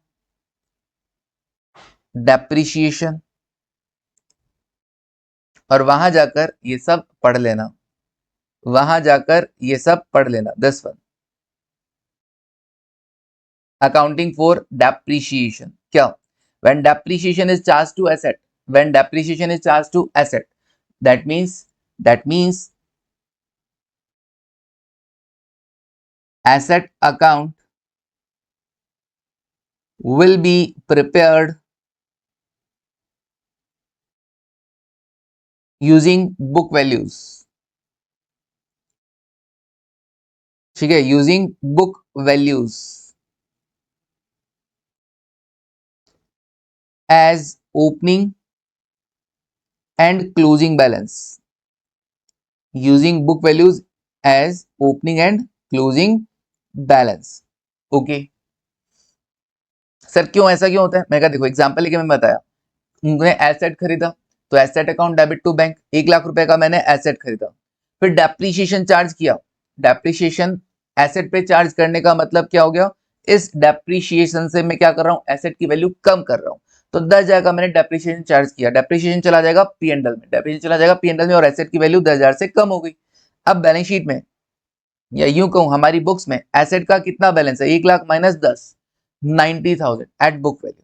डेप्रिसिएशन, और वहां जाकर ये सब पढ़ लेना, वहां जाकर ये सब पढ़ लेना। 10 accounting for depreciation, क्या, when depreciation is charged to asset, when depreciation is charged to asset, that means asset account will be prepared using book values, ठीक है, using book values as opening and closing balance, using book values as opening and closing balance। Okay sir, क्यों ऐसा क्यों होता है, मैं कहा देखो एग्जांपल लेके मैं बताया, तुमने एसेट खरीदा तो asset account debit to bank, 1 lakh रुपए का मैंने एसेट खरीदा, फिर डेप्रीशिएशन चार्ज किया, डेप्रीशिएशन एसेट पे चार्ज करने का मतलब क्या हो गया, इस डेप्रीशिएशन से मैं क्या कर रहा हूँ, एसेट की वैल्यू कम कर रहा हूँ। तो 10,000 का मैंने डेप्रीशिएशन चार्ज किया, डेप्रीशिएशन चला जाएगा पी एंड एल में, डेप्रीशिएशन चला जाएगा पी एंड एल में, और एसेट की वैल्यू 10,000 से कम हो गई। अब बैलेंस शीट में या यूं कहूं हमारी बुक्स में एसेट का कितना बैलेंस है, 1 lakh minus 10, 90,000 at book value.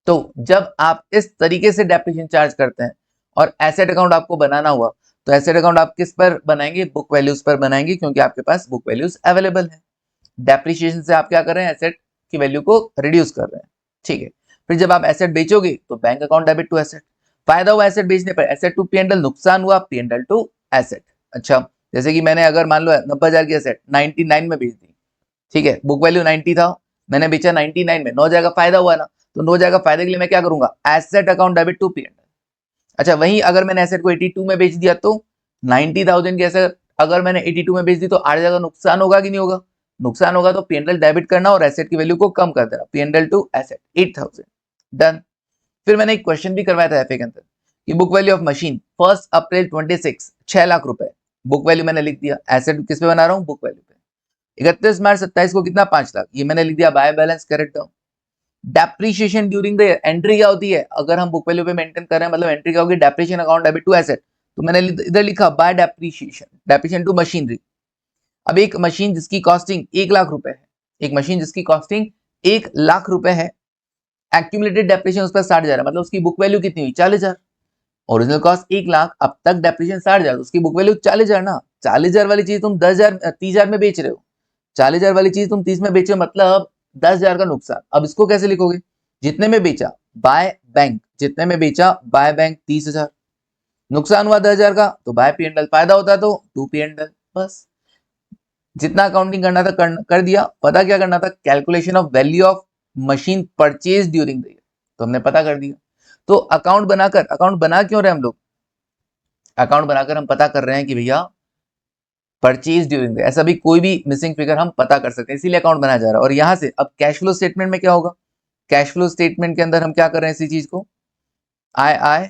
तो जब आप इस तरीके से डेप्रिसिएशन चार्ज करते हैं और एसेट अकाउंट आपको बनाना हुआ, तो एसेट अकाउंट आप किस पर बनाएंगे, बुक वैल्यूज पर बनाएंगे, क्योंकि आपके पास बुक वैल्यूज अवेलेबल है। डेप्रिसिएशन से आप क्या कर रहे हैं, एसेट की वैल्यू को रिड्यूस कर रहे हैं। ठीक है, फिर जब आप एसेट बेचोगे तो bank account debit to asset, फायदा हुआ एसेट बेचने पर, एसेट टू पीएनएल, नुकसान हुआ पीएनएल टू एसेट। अच्छा, जैसे कि मैंने अगर मान लो 90,000 की एसेट 99 में बेच दी, ठीक है, बुक वैल्यू 90 था, मैंने बेचा 99 में, 9,000 का फायदा हुआ ना, तो हो जाएगा फायदे के लिए मैं क्या करूंगा, asset account debit to P and L. अच्छा वहीं अगर मैंने एसेट को 82 में बेच दिया तो 90,000 की एसेट अगर मैंने 82 में बेच दी तो 8,000 का नुकसान होगा कि नहीं होगा, नुकसान होगा। तो पी एंड एल डेबिट करना और एसेट की वैल्यू को कम कर देना, P and L two asset 8,000 done. फिर मैंने एक क्वेश्चन भी करवाया था एफए के अंदर कि बुक वैल्यू ऑफ मशीन 1 अप्रैल 26 6 लाख रुपए, बुक वैल्यू मैंने लिख दिया, एसेट किस पे बना रहा हूँ, बुक वैल्यू पे। 31 मार्च 27 को कितना 5 लाख, ये मैंने लिख दिया by balance correct down. Depreciation during the entry क्या होती है, अगर हम बुक वैल्यू पे मेंटेन कर रहे हैं मतलब एंट्री क्या होगी, depreciation account debit to asset. तो मैंने इधर लिखा by depreciation, depreciation to machinery. अब एक मशीन जिसकी कॉस्टिंग 1 लाख रुपए है, एक मशीन जिसकी कॉस्टिंग 1 लाख रुपए है, एक्यूमुलेटेड डेप्रीशिएशन उस पर 60,000 है, मतलब उसकी बुक वैल्यू कितनी हुई 40,000। ओरिजिनल कॉस्ट 1 लाख, अब तक डेप्रीशिएशन 60,000, उसकी बुक वैल्यू 40,000 ना। 40,000 वाली चीज तुम 10,000 30,000 में बेच रहे हो, 40,000 वाली चीज तुम 30 में बेचे, मतलब 10,000 का नुकसान। अब इसको कैसे लिखोगे, जितने में बेचा बाय बैंक, जितने में बेचा बाय बैंक 30,000, नुकसान हुआ 10,000 का तो बाय पी एंड एल, फायदा होता तो टू पी एंड एल। बस जितना अकाउंटिंग करना था कर दिया। पता क्या करना था, calculation of value of machine purchase during the year, तो हमने पता कर दिया। तो अकाउंट बनाकर, अकाउंट बना क्यों रहे हम लोग, अकाउंट बनाकर हम पता कर रहे हैं कि भैया परचेज ड्यूरिंग द, ऐसा भी कोई भी मिसिंग फिगर हम पता कर सकते हैं, इसीलिए अकाउंट बनाया जा रहा है। और यहां से अब कैश फ्लो स्टेटमेंट में क्या होगा, कैश फ्लो स्टेटमेंट के अंदर हम क्या कर रहे हैं, इसी चीज को आई आई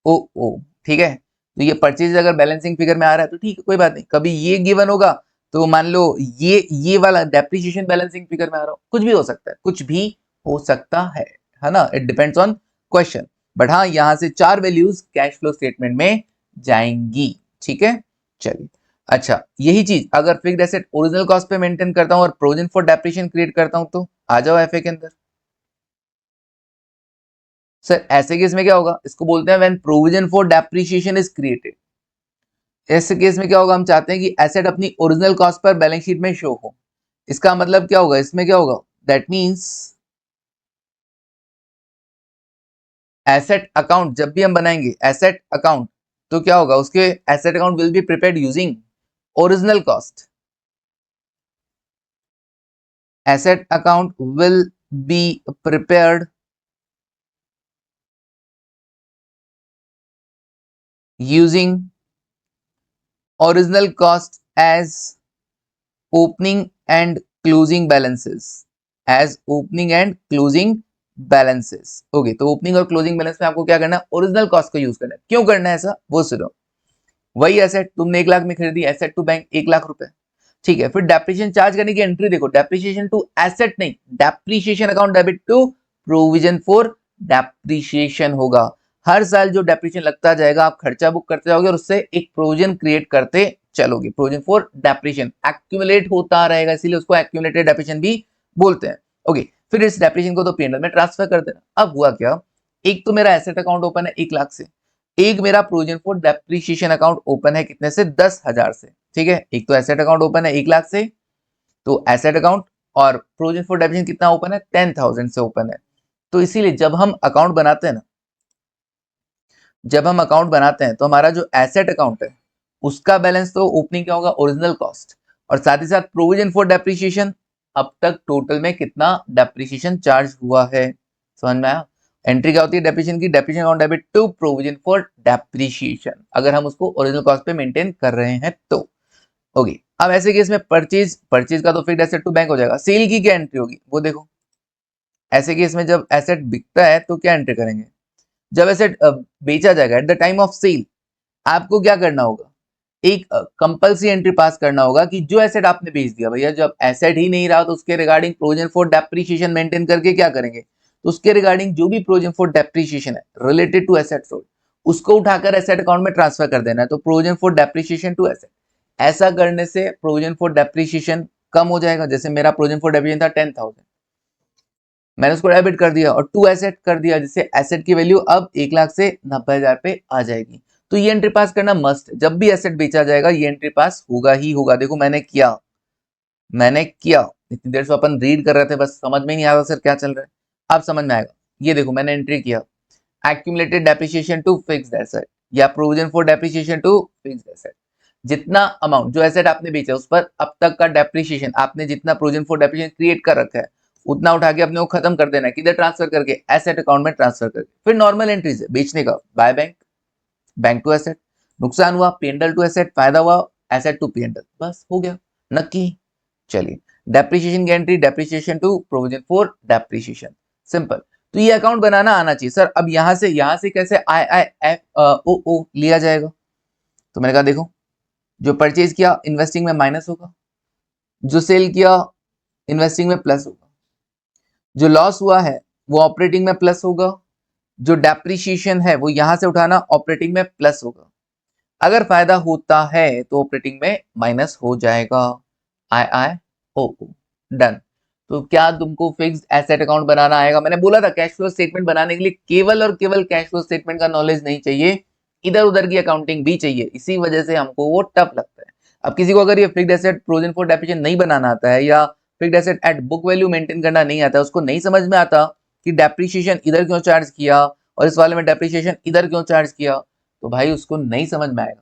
ओ ओ, ठीक है। तो ये परचेज अगर बैलेंसिंग फिगर में आ रहा है तो ठीक है, कोई बात नहीं। कभी ये गिवन होगा तो मान लो ये वाला डेप्रिसिएशन बैलेंसिंग फिगर में आ रहा हो, कुछ भी हो सकता है, कुछ भी हो सकता है ना, it depends on question. But हाँ यहां से 4 वैल्यूज कैश फ्लो स्टेटमेंट में जाएंगी, ठीक है। चलिए अच्छा, यही चीज अगर फिक्स्ड एसेट ओरिजिनल कॉस्ट पे मेंटेन करता हूं और प्रोविजन फॉर डेप्रिसिएशन क्रिएट करता हूं तो आ जाओ एफए के अंदर। सर ऐसे केस में क्या होगा, इसको बोलते हैं when provision for depreciation is created. ऐसे केस में क्या होगा, हम चाहते हैं कि एसेट अपनी original cost per balance sheet में शो हो। इसका मतलब क्या होगा, इसमें क्या होगा, दैट मींस एसेट अकाउंट जब भी हम बनाएंगे एसेट अकाउंट तो क्या होगा, उसके asset account will be prepared using original cost, asset account will be prepared using original cost as opening and closing balances, as opening and closing balances। Okay तो opening और क्लोजिंग बैलेंस में आपको क्या करना है, ओरिजिनल कॉस्ट को use करना है। क्यों करना है ऐसा वो सुनो, वही एसेट तुमने 1 लाख में खरीदी, एसेट टू बैंक 1 लाख रुपए, ठीक है। फिर डेप्रिसिएशन चार्ज करने की एंट्री देखो, डेप्रिसिएशन टू एसेट नहीं, depreciation account debit to provision for depreciation होगा। हर साल जो डेप्रिसिएशन लगता जाएगा आप खर्चा बुक करते जाओगे और उससे एक प्रोविजन क्रिएट करते चलोगे, प्रोविजन फॉर डेप्रिसिएशन एक्यूमुलेट होता रहेगा, इसीलिए उसको एक्यूमुलेटेड डेप्रिसिएशन भी बोलते हैं। ओके फिर इस डेप्रिसिएशन को तो पी&एल में ट्रांसफर कर देना। अब हुआ क्या, एक तो मेरा एसेट अकाउंट ओपन है 1 लाख से, एक मेरा provision for depreciation account open है कितने से, 10,000 से, ठीक है। एक तो एसेट अकाउंट ओपन है 1 लाख से, तो एसेट अकाउंट और प्रोविजन फॉर डेप्रिसिएशन कितना ओपन है, 10,000 से ओपन है। तो इसीलिए जब हम अकाउंट बनाते हैं ना, जब हम अकाउंट बनाते हैं तो हमारा जो एसेट अकाउंट है उसका बैलेंस तो ओपनिंग क्या होगा, ओरिजिनल कॉस्ट, और साथ ही साथ प्रोविजन फॉर डेप्रिसिएशन अब तक टोटल में कितना डेप्रिसिएशन चार्ज हुआ है, समझ में आया। एंट्री क्या होती है डेप्रिसिएशन की, depreciation account debit to provision for depreciation, अगर हम उसको ओरिजिनल कॉस्ट पे मेंटेन कर रहे हैं तो। ओके अब ऐसे केस में परचेज, परचेज का तो फिक्स्ड एसेट टू बैंक हो जाएगा। सेल की क्या एंट्री होगी वो देखो, ऐसे केस में जब एसेट बिकता है तो क्या एंट्री करेंगे, जब एसेट बेचा जाएगा at the time of sale आपको क्या करना होगा, एक कंपल्सरी एंट्री पास करना होगा कि जो एसेट आपने बेच दिया, भैया जब एसेट ही नहीं रहा तो उसके regarding provision for depreciation maintain करके क्या करेंगे, तो उसके रिगार्डिंग जो भी प्रोविजन फॉर डेप्रिसिएशन है रिलेटेड टू एसेट सोल्ड उसको उठाकर एसेट अकाउंट में ट्रांसफर कर देना है। तो provision for depreciation to asset, ऐसा करने से प्रोविजन फॉर डेप्रिसिएशन कम हो जाएगा। जैसे मेरा प्रोविजन फॉर डेप्रिसिएशन था 10,000, मैंने उसको डेबिट कर दिया और टू एसेट कर दिया, जिससे एसेट की वैल्यू अब 1 लाख से 90,000 पे आ जाएगी। तो ये एंट्री पास करना मस्ट, जब भी एसेट बेचा जाएगा ये एंट्री पास होगा ही होगा। देखो मैंने किया, मैंने किया, इतनी देर से अपन रीड कर रहे थे बस समझ में नहीं आ रहा सर क्या चल रहा है, अब समझ में आएगा। ये देखो मैंने एंट्री किया, accumulated depreciation to fixed asset या provision for depreciation to fixed asset, जितना अमाउंट जो एसेट आपने बेचा उस पर अब तक का डेप्रिसिएशन, आपने जितना प्रोविजन फॉर डेप्रिसिएशन क्रिएट कर रखा है उतना उठा के अपने को खत्म कर देना है, किधर ट्रांसफर करके, एसेट अकाउंट में ट्रांसफर करके। फिर नॉर्मल एंट्रीज है बेचने का, by bank, bank to asset, नुकसान हुआ पीएनडल टू एसेट, फायदा हुआ एसेट टू पीएनडल, बस हो गया नक्की। चलिए डेप्रिसिएशन की entry, depreciation to provision for depreciation, simple. तो ये अकाउंट बनाना आना चाहिए सर। अब यहां से कैसे आई आई एफ ओ ओ लिया जाएगा? तो मैंने कहा देखो, जो परचेज किया इन्वेस्टिंग में माइनस होगा, जो सेल किया इन्वेस्टिंग में प्लस होगा, जो लॉस हुआ है वो ऑपरेटिंग में प्लस होगा, जो डेप्रिसिएशन है वो यहां से उठाना ऑपरेटिंग में प्लस होगा, अगर फायदा होता है तो ऑपरेटिंग में माइनस हो जाएगा। आई आई ओ ओ डन। तो क्या तुमको फिक्स्ड एसेट अकाउंट बनाना आएगा? मैंने बोला था कैश फ्लो स्टेटमेंट बनाने के लिए केवल और केवल कैश फ्लो स्टेटमेंट का नॉलेज नहीं चाहिए, इधर उधर की अकाउंटिंग भी चाहिए, इसी वजह से हमको वो टफ लगता है। अब किसी को अगर ये fixed asset provision for depreciation नहीं बनाना आता है, या fixed asset at book value maintain करना नहीं आता, उसको नहीं समझ में आता कि डेप्रिसिएशन इधर क्यों चार्ज किया और इस वाले में डेप्रिसिएशन इधर क्यों चार्ज किया, तो भाई उसको नहीं समझ में आएगा,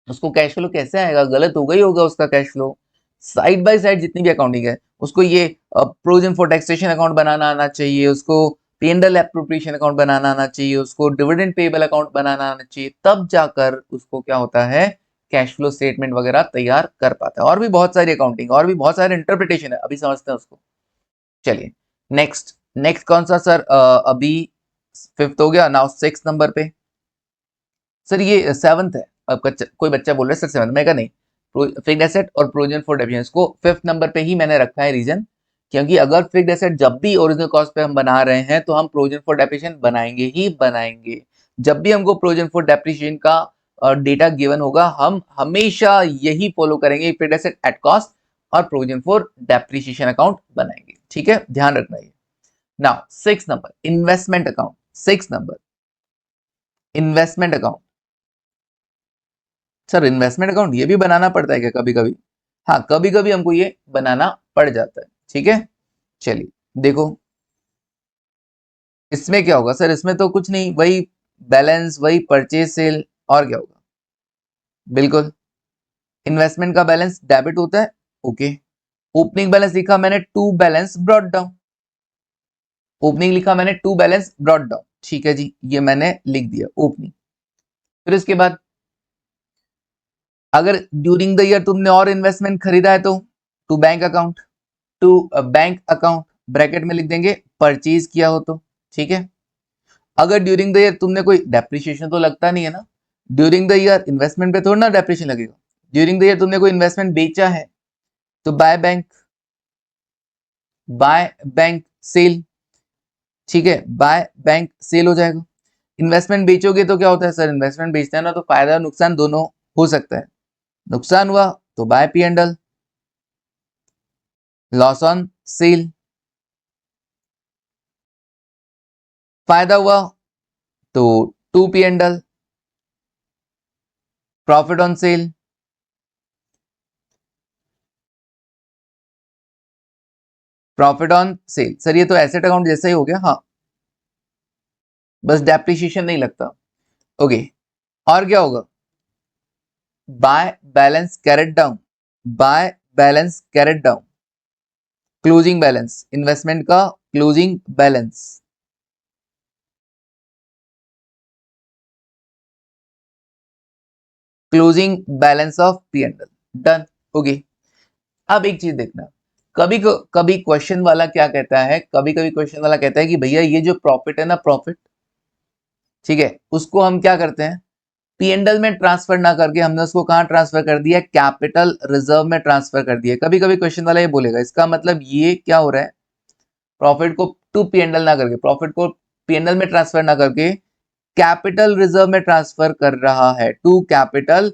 उसको कैश फ्लो कैसे आएगा? गलत हो गई होगा उसका cash flow. Side by side जितनी भी अकाउंटिंग है, उसको ये प्रोविजन फॉर टैक्सेशन अकाउंट बनाना आना चाहिए, उसको पीएनडल एप्रोप्रिएशन अकाउंट बनाना आना चाहिए, उसको डिविडेंड पेएबल अकाउंट बनाना आना चाहिए, तब जाकर उसको क्या होता है, कैश फ्लो स्टेटमेंट वगैरह तैयार कर पाता है। और भी बहुत सारी अकाउंटिंग, और भी बहुत सारे इंटरप्रिटेशन है, अभी समझते हैं उसको। चलिए नेक्स्ट, नेक्स्ट कौन सा सर? अभी फिफ्थ हो गया, नाउ सिक्स नंबर पे। सर ये सेवंथ है। अब कोई बच्चा बोल रहा है सर सेवंथ, मैं कहा नहीं, फिक्स्ड एसेट और प्रोविजन फॉर डेप्रिसिएशन को फिफ्थ नंबर पे ही मैंने रखा है। रीजन क्योंकि अगर फिक्स्ड एसेट जब भी ओरिजिनल कॉस्ट पे हम बना रहे हैं तो हम प्रोविजन फॉर डेप्रिसिएशन बनाएंगे ही बनाएंगे। जब भी हमको प्रोविजन फॉर डेप्रिसिएशन का डेटा गिवन होगा, हम हमेशा यही फॉलो करेंगे, फिक्स्ड एसेट एट कॉस्ट और प्रोविजन फॉर डेप्रिसिएशन अकाउंट बनाएंगे। ठीक है, ध्यान रखना ये। Now six number, investment account. Six number investment account. Sir investment account ये भी बनाना पड़ता है क्या कभी कभी? हाँ कभी कभी हमको ये बनाना पड़ जाता है। ठीक है, चलिए देखो इसमें क्या होगा सर? इसमें तो कुछ नहीं, वही बैलेंस, वही परचेज सेल, और क्या होगा? बिल्कुल इन्वेस्टमेंट का बैलेंस डेबिट होता है। ओके, ओपनिंग बैलेंस लिखा मैंने, to balance brought down. Opening लिखा मैंने, टू बैलेंस ब्रॉट डाउन। ठीक है जी, ये मैंने लिख दिया ओपनिंग। फिर इसके बाद अगर ड्यूरिंग द ईयर तुमने और इन्वेस्टमेंट खरीदा है तो to bank account, to bank account bracket में लिख देंगे परचेज किया हो तो। ठीक है, अगर ड्यूरिंग द ईयर तुमने कोई डेप्रिसिएशन तो लगता नहीं है ना, ड्यूरिंग द ईयर इन्वेस्टमेंट पे थोड़ा ना डेप्रिसिएशन लगेगा। ड्यूरिंग द ईयर तुमने कोई इन्वेस्टमेंट बेचा है तो by bank, by bank sale. ठीक है, बाय बैंक सेल हो जाएगा। इन्वेस्टमेंट बेचोगे तो क्या होता है सर? इन्वेस्टमेंट बेचते हैं ना तो फायदा और नुकसान दोनों हो सकता है। नुकसान हुआ तो by P and L, loss on sale. फायदा हुआ तो to P and L, profit on sale. Profit on sale, sir ये तो एसेट अकाउंट जैसा ही हो गया। हाँ बस डेप्रिसिएशन नहीं लगता। ओके, और क्या होगा? By balance carried down, by balance carried down, closing balance, investment का closing balance. Closing balance of P and L, done. Okay, अब एक चीज देखना, कभी कभी क्वेश्चन वाला क्या कहता है, कभी कभी क्वेश्चन वाला कहता है कि भैया ये जो प्रॉफिट है ना, प्रॉफिट, ठीक है, उसको हम क्या करते हैं, पीएनडल में ट्रांसफर ना करके हमने उसको कहां ट्रांसफर कर दिया, कैपिटल रिजर्व में ट्रांसफर कर दिया। कभी कभी क्वेश्चन वाला ये बोलेगा, इसका मतलब ये क्या हो रहा है, प्रॉफिट को टू पीएनडल ना करके, प्रॉफिट को पीएनडल में ट्रांसफर ना करके कैपिटल रिजर्व में ट्रांसफर कर रहा है, to capital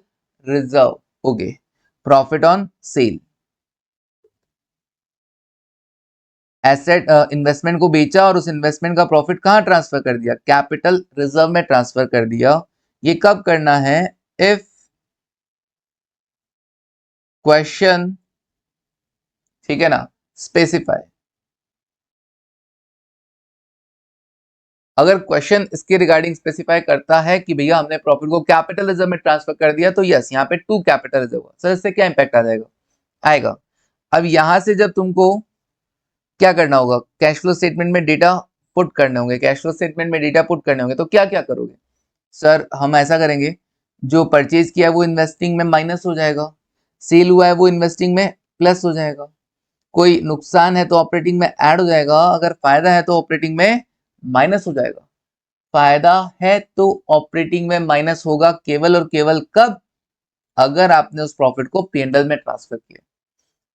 reserve. Okay, profit on sale, asset investment को बेचा और उस इन्वेस्टमेंट का प्रॉफिट कहां ट्रांसफर कर दिया, कैपिटल रिजर्व में ट्रांसफर कर दिया। ये कब करना है, इफ क्वेश्चन, ठीक है ना, स्पेसिफाई, अगर क्वेश्चन इसके रिगार्डिंग स्पेसिफाई करता है कि भैया हमने प्रॉफिट को कैपिटल रिजर्व में ट्रांसफर कर दिया, तो यस यहाँ पे टू कैपिटल रिजर्व। सर इससे क्या इंपैक्ट आ जाएगा, आएगा। अब यहां से जब तुमको क्या करना होगा, कैश फ्लो स्टेटमेंट में डेटा पुट करने होंगे, कैश फ्लो स्टेटमेंट में डेटा पुट करने होंगे। तो क्या क्या करोगे सर, हम ऐसा करेंगे, जो परचेज किया है वो इन्वेस्टिंग में माइनस हो जाएगा, सेल हुआ है वो इन्वेस्टिंग में प्लस हो जाएगा, कोई नुकसान है तो ऑपरेटिंग में ऐड हो जाएगा, अगर फायदा है तो ऑपरेटिंग में माइनस हो जाएगा। फायदा है तो ऑपरेटिंग में माइनस होगा केवल और केवल कब, अगर आपने उस प्रॉफिट को पीएनएल में ट्रांसफर किया।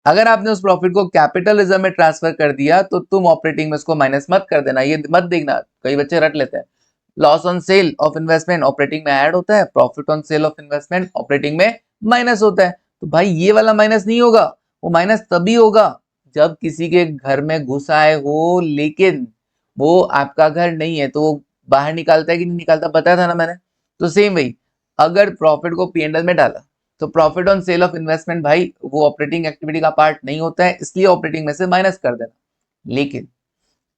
अगर आपने उस प्रॉफिट को कैपिटल रिजर्व में ट्रांसफर कर दिया तो तुम ऑपरेटिंग में उसको माइनस मत कर देना, ये मत देखना, कई बच्चे रट लेते हैं। Loss on cell of investment operating में ऐड होता है, profit on cell of investment operating में माइनस होता है। तो भाई ये वाला माइनस नहीं होगा, वो माइनस तभी होगा जब किसी के घर में घुस आए हो, लेकिन वो आपका घर नहीं है, तो वो बाहर निकालता है कि नहीं निकालता, बताया था ना मैंने। तो सेम वही, अगर प्रॉफिट को पीएनएल में डाला तो profit on cell of investment भाई वो ऑपरेटिंग एक्टिविटी का पार्ट नहीं होता है, इसलिए ऑपरेटिंग में से माइनस कर देना। लेकिन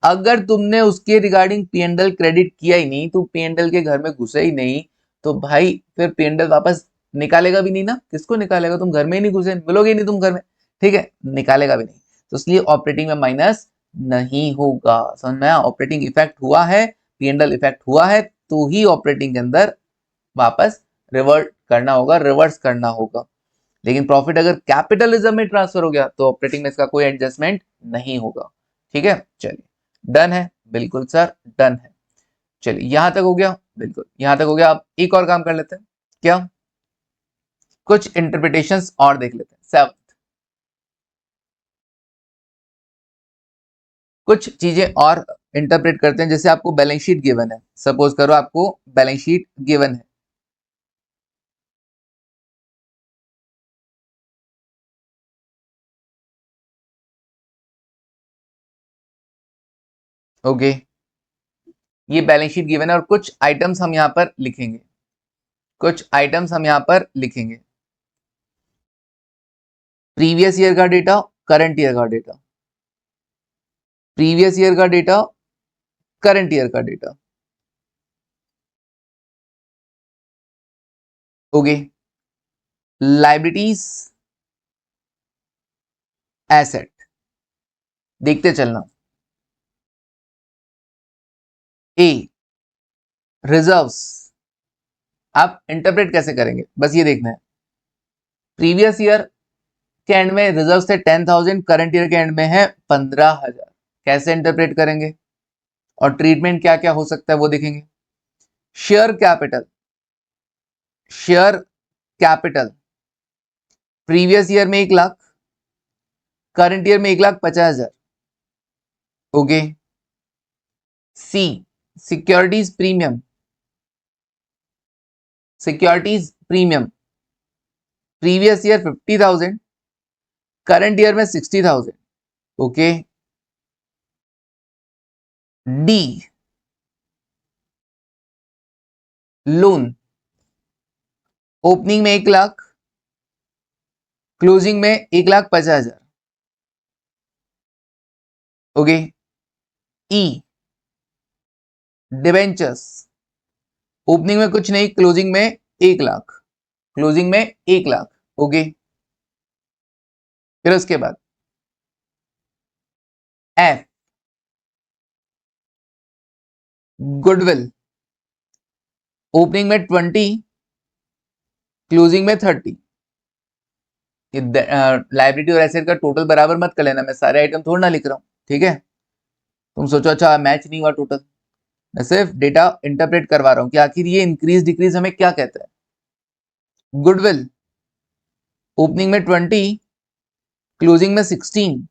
अगर तुमने उसके रिगार्डिंग पीएनएल क्रेडिट किया ही नहीं, तो पीएनएल के घर में घुसे ही नहीं, तो भाई फिर पीएनएल वापस निकालेगा भी नहीं ना, किसको निकालेगा, तुम घर में ही नहीं घुसे, मिलोगे ही नहीं तुम घर में, ठीक है, निकालेगा भी नहीं। तो इसलिए ऑपरेटिंग में माइनस नहीं होगा, समझ में आया, ऑपरेटिंग इफेक्ट हुआ है, पीएनएल इफेक्ट हुआ है, तो ही ऑपरेटिंग के अंदर वापस रिवर्ट करना होगा, रिवर्स करना होगा। लेकिन प्रॉफिट अगर कैपिटलिज्म में ट्रांसफर हो गया तो ऑपरेटिंग में इसका कोई एडजस्टमेंट नहीं होगा। ठीक है, चलिए डन है, बिल्कुल सर डन है। चलिए यहां तक हो गया, बिल्कुल यहां तक हो गया। अब एक और काम कर लेते हैं, क्या, कुछ इंटरप्रिटेशंस और देख लेते हैं। सब कुछ चीजें और इंटरप्रेट करते हैं, जैसे आपको बैलेंस शीट गिवन है, सपोज करो आपको बैलेंस शीट गिवन है, ओके, ये बैलेंस शीट गिवन है और कुछ आइटम्स हम यहां पर लिखेंगे, कुछ आइटम्स हम यहां पर लिखेंगे, प्रीवियस ईयर का डेटा, करंट ईयर का डेटा, प्रीवियस ईयर का डेटा, करंट ईयर का डेटा, ओके, लाइबिलिटीज, एसेट, देखते चलना। ए, रिजर्व्स, आप इंटरप्रेट कैसे करेंगे, बस ये देखना है, प्रीवियस ईयर के एंड में रिजर्व थे 10,000, करंट ईयर के एंड में है 15,000, कैसे इंटरप्रेट करेंगे और ट्रीटमेंट क्या क्या हो सकता है वो देखेंगे। Share capital, share capital previous year में 1,00,000, करंट ईयर में 1,50,000, okay. C, securities premium, securities premium previous year 50,000, current year में 60,000, ओके। डी, लोन, ओपनिंग में 1,00,000, क्लोजिंग में 1,50,000, ओके। ई, डिवेंचर्स, ओपनिंग में कुछ नहीं, क्लोजिंग में 1,00,000, क्लोजिंग में 1,00,000, ओके। फिर उसके बाद एफ, गुडविल, ओपनिंग में 20, क्लोजिंग में 30। लाइबिलिटी और एसेट का टोटल बराबर मत कर लेना, मैं सारे आइटम थोड़ा ना लिख रहा हूं, ठीक है। तुम सोचो अच्छा मैच नहीं हुआ टोटल, मैं सिर्फ डेटा इंटरप्रेट करवा रहा हूं कि आखिर ये इंक्रीज डिक्रीज हमें क्या कहता है। गुडविल, ओपनिंग में 20, क्लोजिंग में 16,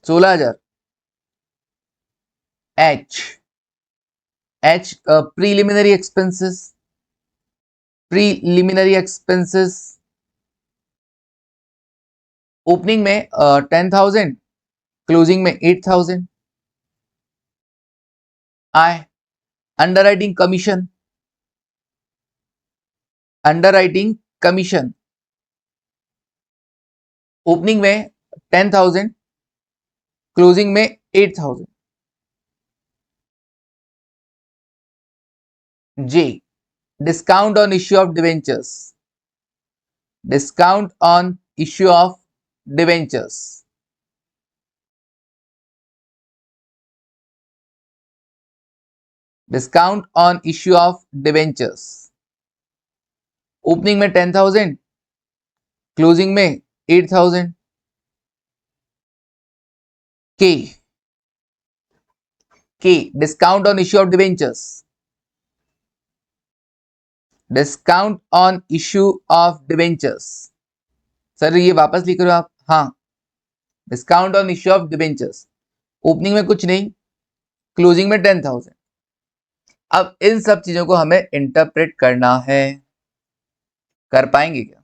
16,000। H, H preliminary expenses, preliminary expenses opening में 10,000, क्लोजिंग में 8,000। I, underwriting commission, underwriting commission opening में 10,000, क्लोजिंग में 8,000। J, discount on issue of debentures, discount on issue of debentures discount on issue of debentures, opening में 10,000, closing में 8,000। K discount on issue of debentures, discount on issue of debentures. Sir ये वापस लिख रहे हो आप? हाँ, discount on issue of debentures, opening में कुछ नहीं, क्लोजिंग में 10,000। अब इन सब चीजों को हमें इंटरप्रेट करना है, कर पाएंगे क्या?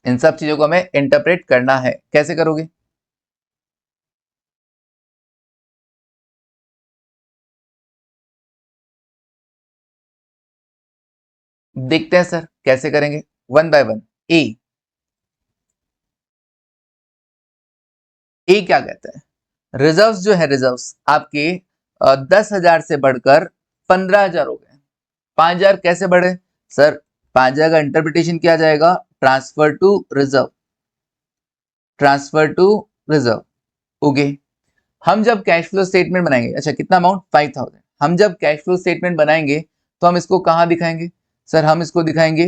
इन सब चीजों को हमें इंटरप्रेट करना है, कैसे करोगे? देखते हैं सर कैसे करेंगे, वन बाय वन। ए क्या कहते हैं? रिजर्व्स जो है, रिजर्व्स आपके 10,000 से बढ़कर 15,000 हो गए। 5,000 कैसे बढ़े सर? 5,000 का इंटरप्रिटेशन किया जाएगा transfer to reserve, transfer to reserve. Okay, हम जब कैश फ्लो स्टेटमेंट बनाएंगे, अच्छा कितना अमाउंट? 5,000। हम जब कैश फ्लो स्टेटमेंट बनाएंगे तो हम इसको कहां दिखाएंगे सर? हम इसको दिखाएंगे,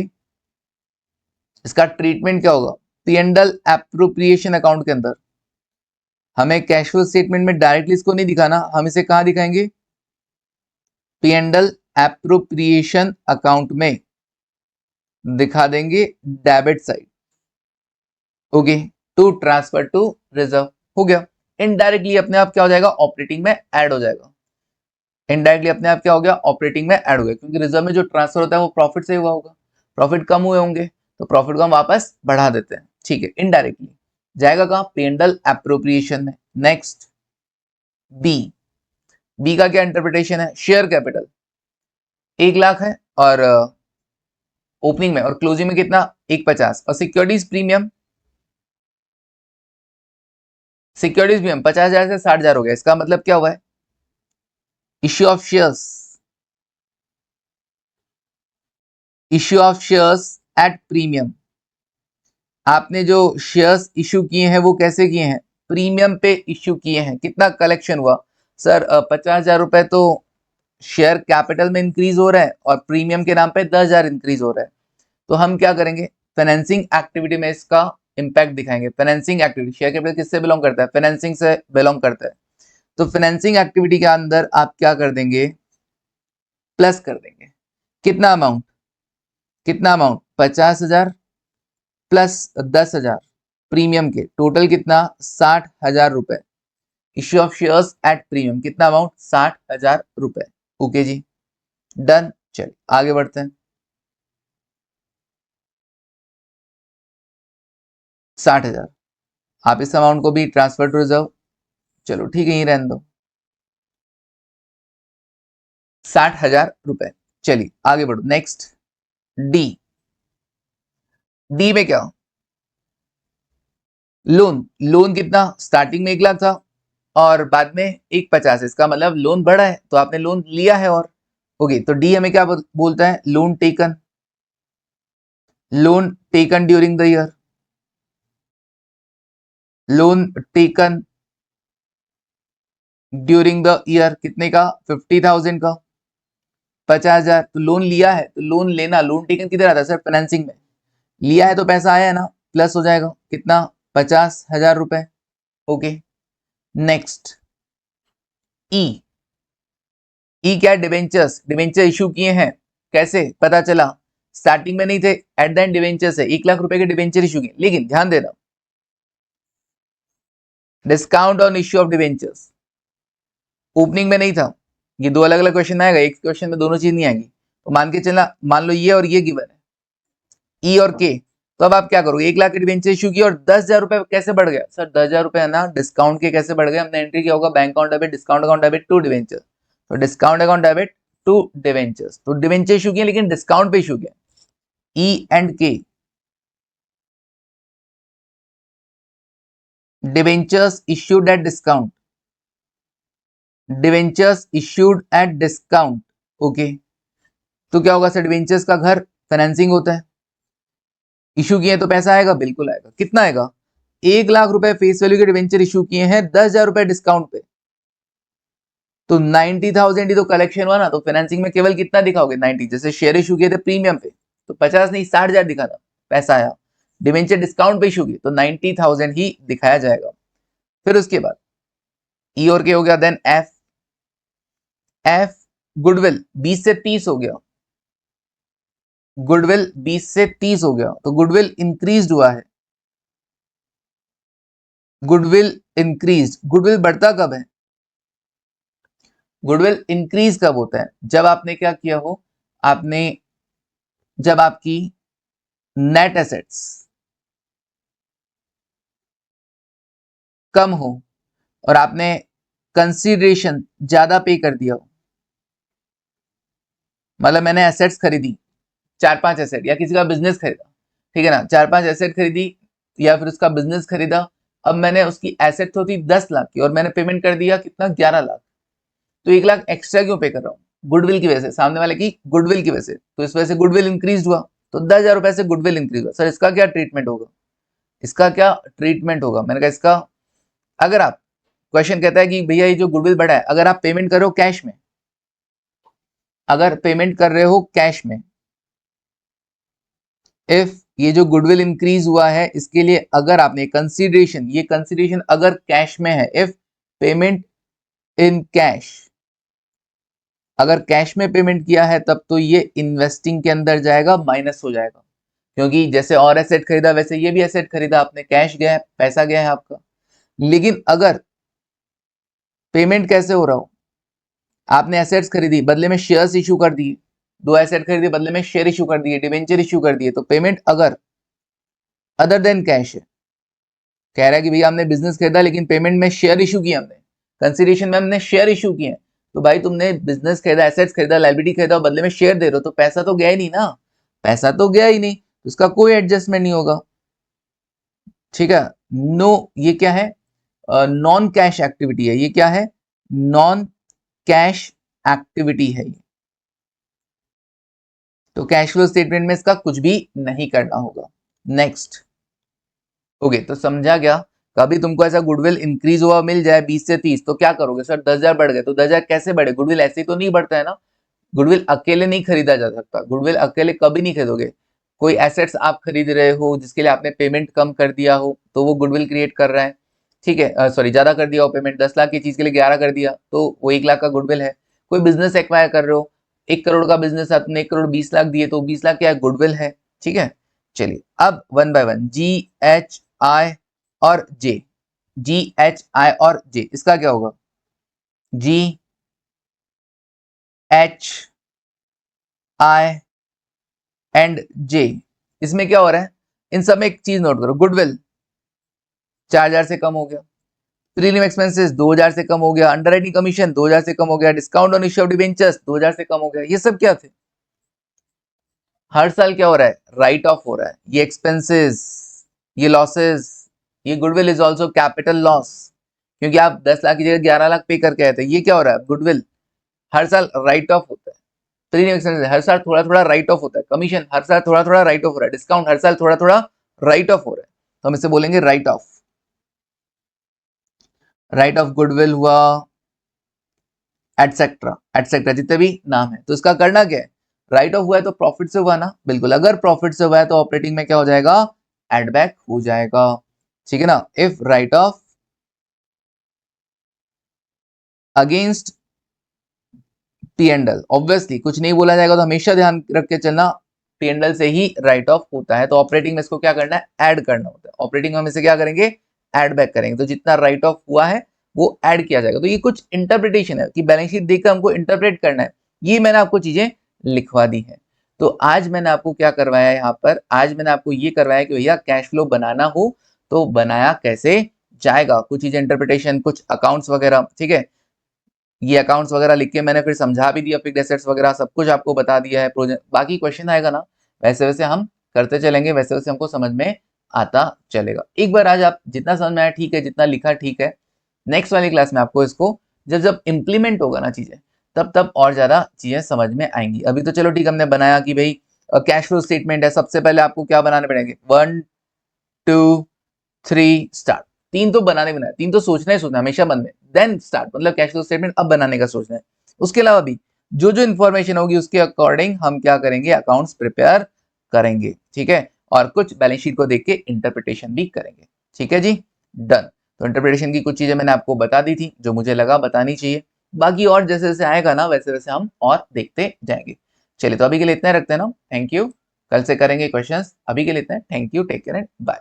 इसका ट्रीटमेंट क्या होगा? पी&एल एप्रोप्रिएशन अकाउंट के अंदर। हमें कैश फ्लो स्टेटमेंट में डायरेक्टली इसको नहीं दिखाना, हम इसे कहां दिखाएंगे? पी&एल एप्रोप्रिएशन अकाउंट में दिखा देंगे, debit side. Okay, to transfer to reserve हो गया। इनडायरेक्टली अपने आप क्या हो जाएगा? ऑपरेटिंग में ऐड हो जाएगा। इनडायरेक्टली अपने आप क्या हो गया? ऑपरेटिंग में ऐड हो गया, क्योंकि रिजर्व में जो ट्रांसफर होता है वो प्रॉफिट से हुआ होगा, प्रॉफिट कम हुए होंगे तो प्रॉफिट को हम वापस बढ़ा देते हैं। ठीक है, इनडायरेक्टली जाएगा कहां? पी&एल एप्रोप्रिएशन में। नेक्स्ट बी का क्या इंटरप्रिटेशन है? शेयर कैपिटल 1 लाख है और ओपनिंग में और क्लोजिंग में कितना? 150। और सिक्योरिटीज प्रीमियम, सिक्योरिटीज प्रीमियम 50,000 से 60,000 हो गया। इसका मतलब क्या हुआ है? Issue of shares, issue of shares at premium. आपने जो शेयर्स इश्यू किए हैं वो कैसे किए हैं? प्रीमियम पे इश्यू किए हैं। कितना कलेक्शन हुआ सर? 50,000 रुपए तो शेयर कैपिटल में इंक्रीज हो रहा है और प्रीमियम के नाम पे 10,000 इंक्रीज हो रहा है। तो हम क्या करेंगे? फाइनेंसिंग एक्टिविटी में इसका इंपैक्ट दिखाएंगे। फाइनेंसिंग एक्टिविटी, शेयर कैपिटल किससे बिलोंग करता है? फाइनेंसिंग से बिलोंग करता है। तो फाइनेंसिंग एक्टिविटी के अंदर आप क्या कर देंगे? प्लस कर देंगे। कितना अमाउंट? कितना अमाउंट? 50,000 प्लस 10,000 प्रीमियम के, टोटल कितना? 60,000 रुपए। Issue of shares at premium, कितना अमाउंट? 60,000 रुपए। ओके जी, डन। चलिए आगे बढ़ते हैं। 60,000, आप इस अमाउंट को भी ट्रांसफर टू रिजर्व, चलो ठीक है, यही रहने दो, 60,000 रुपए। चलिए आगे बढ़ो। नेक्स्ट डी, डी में क्या? लोन, लोन कितना? स्टार्टिंग में 1 लाख था और बाद में 150। इसका मतलब लोन बढ़ा है, तो आपने लोन लिया है। और ओके, तो डी हमें क्या बोलता है? Loan taken, loan taken during the year, loan taken during the year. कितने का? 50,000 का। 50,000 तो लोन लिया है, तो लोन लेना, लोन टेकन किधर आता है सर? फाइनेंसिंग में। लिया है तो पैसा आया है ना, प्लस हो जाएगा कितना? 50,000 रुपए। ओके, नेक्स्ट ई, ई क्या? डिवेंचर्स, डिवेंचर इशू किए हैं। कैसे पता चला? स्टार्टिंग में नहीं थे, एट द एंड डिवेंचर्स है। 1 लाख रुपए के डिवेंचर इशू किए, लेकिन ध्यान देना, discount on issue of debentures opening में नहीं था। ये दो अलग अलग क्वेश्चन आएगा, एक क्वेश्चन में दोनों चीज नहीं आएगी। तो मान के चलना, मान लो ये और ये गिवन है, ई और के। तो अब आप क्या करोगे? 1 लाख के डिवेंचर इशू किया और 10,000 रुपए कैसे बढ़ गया सर? 10,000 रुपए है ना, डिस्काउंट के कैसे बढ़ गए? हमने एंट्री किया होगा bank account debit, discount account debit to debenture. तो discount account debit to debentures, तो डिवेंचर इशू किया लेकिन डिस्काउंट पे इशू किया। E and K, debentures issued at discount, debentures issued at discount. Okay, तो क्या होगा सर? डिवेंचर्स का घर फाइनेंसिंग होता है, इशू किए तो पैसा आएगा, बिल्कुल आएगा। कितना आएगा? 1 लाख रुपए फेस वैल्यू के डिवेंचर इशू किए हैं, 10,000 रुपए डिस्काउंट पे। तो 90,000 ही तो कलेक्शन हुआ ना, तो फाइनेंसिंग में केवल कितना दिखाओगे 90, जैसे शेयर इशू किए थे प्रीमियम पे तो 50 नहीं 60,000 दिखाना, पैसा आया। डिवेंचर डिस्काउंट पे इशू की तो 90,000 ही दिखाया जाएगा। फिर उसके बाद ई और के हो गया, देन एफ। एफ गुडविल 20 से 30 हो गया, गुडविल 20 से 30 हो गया, तो गुडविल इंक्रीज हुआ है। गुडविल इंक्रीज, गुडविल बढ़ता कब है? गुडविल इंक्रीज कब होता है? जब आपने क्या किया हो, आपने जब आपकी नेट एसेट्स कम हो और आपने कंसीडरेशन ज्यादा पे कर दिया हो, मतलब मैंने एसेट्स खरीदी 4-5 एसेट, या किसी का बिजनेस खरीदा, ठीक है ना, 4-5 एसेट खरीदी या फिर उसका बिजनेस खरीदा, अब मैंने उसकी एसेट तो थी 10 लाख की और मैंने पेमेंट कर दिया कितना 11 लाख, तो 1 लाख एक्स्ट्रा क्यों पे कर रहा हूँ? गुडविल की वजह से, सामने वाले की गुडविल की वजह से, तो इस वजह से गुडविल इंक्रीज हुआ, तो 10,000 रुपए से गुडविल इंक्रीज हुआ। सर इसका क्या ट्रीटमेंट होगा? इसका क्या ट्रीटमेंट होगा? मैंने कहा इसका, अगर आप, क्वेश्चन कहता है कि भैया ये जो गुडविल बढ़ा है, अगर आप पेमेंट कर रहे हो कैश में, अगर पेमेंट कर रहे हो कैश में, इफ ये जो गुडविल इंक्रीज हुआ है इसके लिए अगर आपने कंसीडरेशन, ये कंसीडरेशन अगर कैश में है, इफ पेमेंट इन कैश, अगर कैश में पेमेंट किया है तब तो ये इन्वेस्टिंग के अंदर जाएगा, माइनस हो जाएगा, क्योंकि जैसे और एसेट खरीदा वैसे ये भी एसेट खरीदा आपने, कैश गया है, पैसा गया है आपका। लेकिन अगर पेमेंट कैसे हो रहा हो, आपने एसेट्स खरीदी बदले में शेयर्स इशू कर दिए, 2 एसेट खरीदे बदले में शेयर इशू कर दिए, डिवेंचर इशू कर दिए, तो पेमेंट अगर अदर देन कैश है, कह रहा है कि भैया हमने बिजनेस खरीदा लेकिन पेमेंट में शेयर इशू किया, हमने कंसीडरेशन में हमने शेयर इशू किए, तो भाई तुमने बिजनेस खरीदा, एसेट्स खरीदा, लायबिलिटी खरीदा, बदले में शेयर दे रहे हो, तो पैसा तो गया ही नहीं ना, पैसा तो गया ही नहीं, तो इसका कोई एडजस्टमेंट नहीं होगा, ठीक है। नो, ये क्या है? नॉन कैश एक्टिविटी है, ये क्या है? नॉन कैश एक्टिविटी है ये, तो कैश फ्लो स्टेटमेंट में इसका कुछ भी नहीं करना होगा। नेक्स्ट, ओके, तो समझा गया। कभी तुमको ऐसा गुडविल इंक्रीज हुआ मिल जाए 20 से 30, तो क्या करोगे? सर 10,000 बढ़ गए, तो 10,000 कैसे बढ़े? गुडविल ऐसे ही तो नहीं बढ़ता है ना, गुडविल अकेले नहीं खरीदा जा सकता, गुडविल अकेले कभी नहीं खरीदोगे। कोई एसेट्स आप खरीद रहे हो जिसके लिए आपने पेमेंट कम कर दिया हो, तो वो गुडविल क्रिएट कर रहा है, ठीक है, सॉरी ज्यादा कर दिया हो पेमेंट, 10 लाख की चीज के लिए 11 कर दिया, तो वो 1 लाख का गुडविल है। कोई बिजनेस एक्वायर कर रहे हो, 1 करोड़ का बिजनेस, आपने 1 करोड़ 20 लाख दिए, तो 20 लाख क्या है? गुडविल है, ठीक है। चलिए अब one by one, ji H I और जे, जी एच आई और जे, इसका क्या होगा? जी एच आई एंड जे, इसमें क्या हो रहा है? इन सब में एक चीज नोट करो, गुडविल 4,000 से कम हो गया, प्रीलिम एक्सपेंसेस 2,000 से कम हो गया, अंडरराइटिंग कमीशन 2,000 से कम हो गया, discount on issue of debentures 2,000 से कम हो गया। ये सब क्या थे? हर साल क्या हो रहा है? राइट ऑफ हो रहा है, ये एक्सपेंसेस, ये लॉसेस, ये goodwill is also capital loss, क्योंकि आप 10 लाख की जगह 11 लाख पे करके आए थे। ये क्या हो रहा है? गुडविल हर साल राइट ऑफ होता है, प्रीमियम एक्सपेंसेस हर साल थोड़ा थोड़ा राइट ऑफ होता है, कमीशन हर साल थोड़ा थोड़ा राइट ऑफ हो रहा है, डिस्काउंट हर साल थोड़ा थोड़ा राइट ऑफ हो रहा है, तो हम इसे बोलेंगे right of. Right of goodwill हुआ, एटसेट्रा एटसेट्रा, जितने भी नाम है, तो इसका करना क्या है? राइट ऑफ हुआ है तो प्रॉफिट से हुआ ना, बिल्कुल, अगर प्रॉफिट से हुआ है तो ऑपरेटिंग में क्या हो जाएगा? एड बैक हो जाएगा, ठीक है ना। If right of against P and L, obviously कुछ नहीं बोला जाएगा, तो हमेशा ध्यान रख के चलना, पी एंड एल से ही राइट ऑफ होता है, तो ऑपरेटिंग में इसको क्या करना है? ऐड करना होता है, ऑपरेटिंग में हम इसे क्या करेंगे? ऐड बैक करेंगे, तो जितना राइट ऑफ हुआ है वो ऐड किया जाएगा। तो ये कुछ इंटरप्रिटेशन है कि बैलेंस शीट देखकर हमको इंटरप्रेट करना है, ये मैंने आपको चीजें लिखवा दी है। तो आज मैंने आपको क्या करवाया है यहाँ पर? आज मैंने आपको ये करवाया कि भैया कैश फ्लो बनाना हो तो बनाया कैसे जाएगा, कुछ चीजें इंटरप्रिटेशन, कुछ अकाउंट्स वगैरह, ठीक है। ये अकाउंट्स वगैरह लिख के मैंने फिर समझा भी दिया, फिक्स्ड एसेट्स वगैरह सब कुछ आपको बता दिया है। प्रोजेक्ट बाकी क्वेश्चन आएगा ना, वैसे वैसे हम करते चलेंगे, वैसे वैसे हमको समझ में आता चलेगा। एक बार आज आप जितना समझ में आया ठीक है, जितना लिखा ठीक है, नेक्स्ट वाली क्लास में आपको इसको जब जब इम्प्लीमेंट होगा ना चीजें, तब तब और ज्यादा चीजें समझ में आएंगी। अभी तो चलो ठीक, हमने बनाया कि भाई कैश फ्लो स्टेटमेंट है, सबसे पहले आपको क्या बनाने पड़ेंगे? 1 2 3 स्टार्ट। 3 तो बनाने बनाए, 3 तो सोचना ही सोचना हमेशा मन में, देन स्टार्ट, मतलब कैश फ्लो स्टेटमेंट अब बनाने का सोचना है। उसके अलावा भी जो जो इन्फॉर्मेशन होगी उसके अकॉर्डिंग हम क्या करेंगे, अकाउंट्स प्रिपेयर करेंगे, ठीक है, और कुछ बैलेंस शीट को देख के इंटरप्रिटेशन भी करेंगे, ठीक है जी, डन। तो इंटरप्रिटेशन की कुछ चीजें मैंने आपको बता दी थी जो मुझे लगा बतानी चाहिए, बाकी और जैसे जैसे आएगा ना वैसे वैसे हम और देखते जाएंगे। चलिए तो अभी के लिए इतना रखते हैं ना, थैंक यू, कल से करेंगे क्वेश्चंस, अभी के लिए इतना, thank you, take care and bye.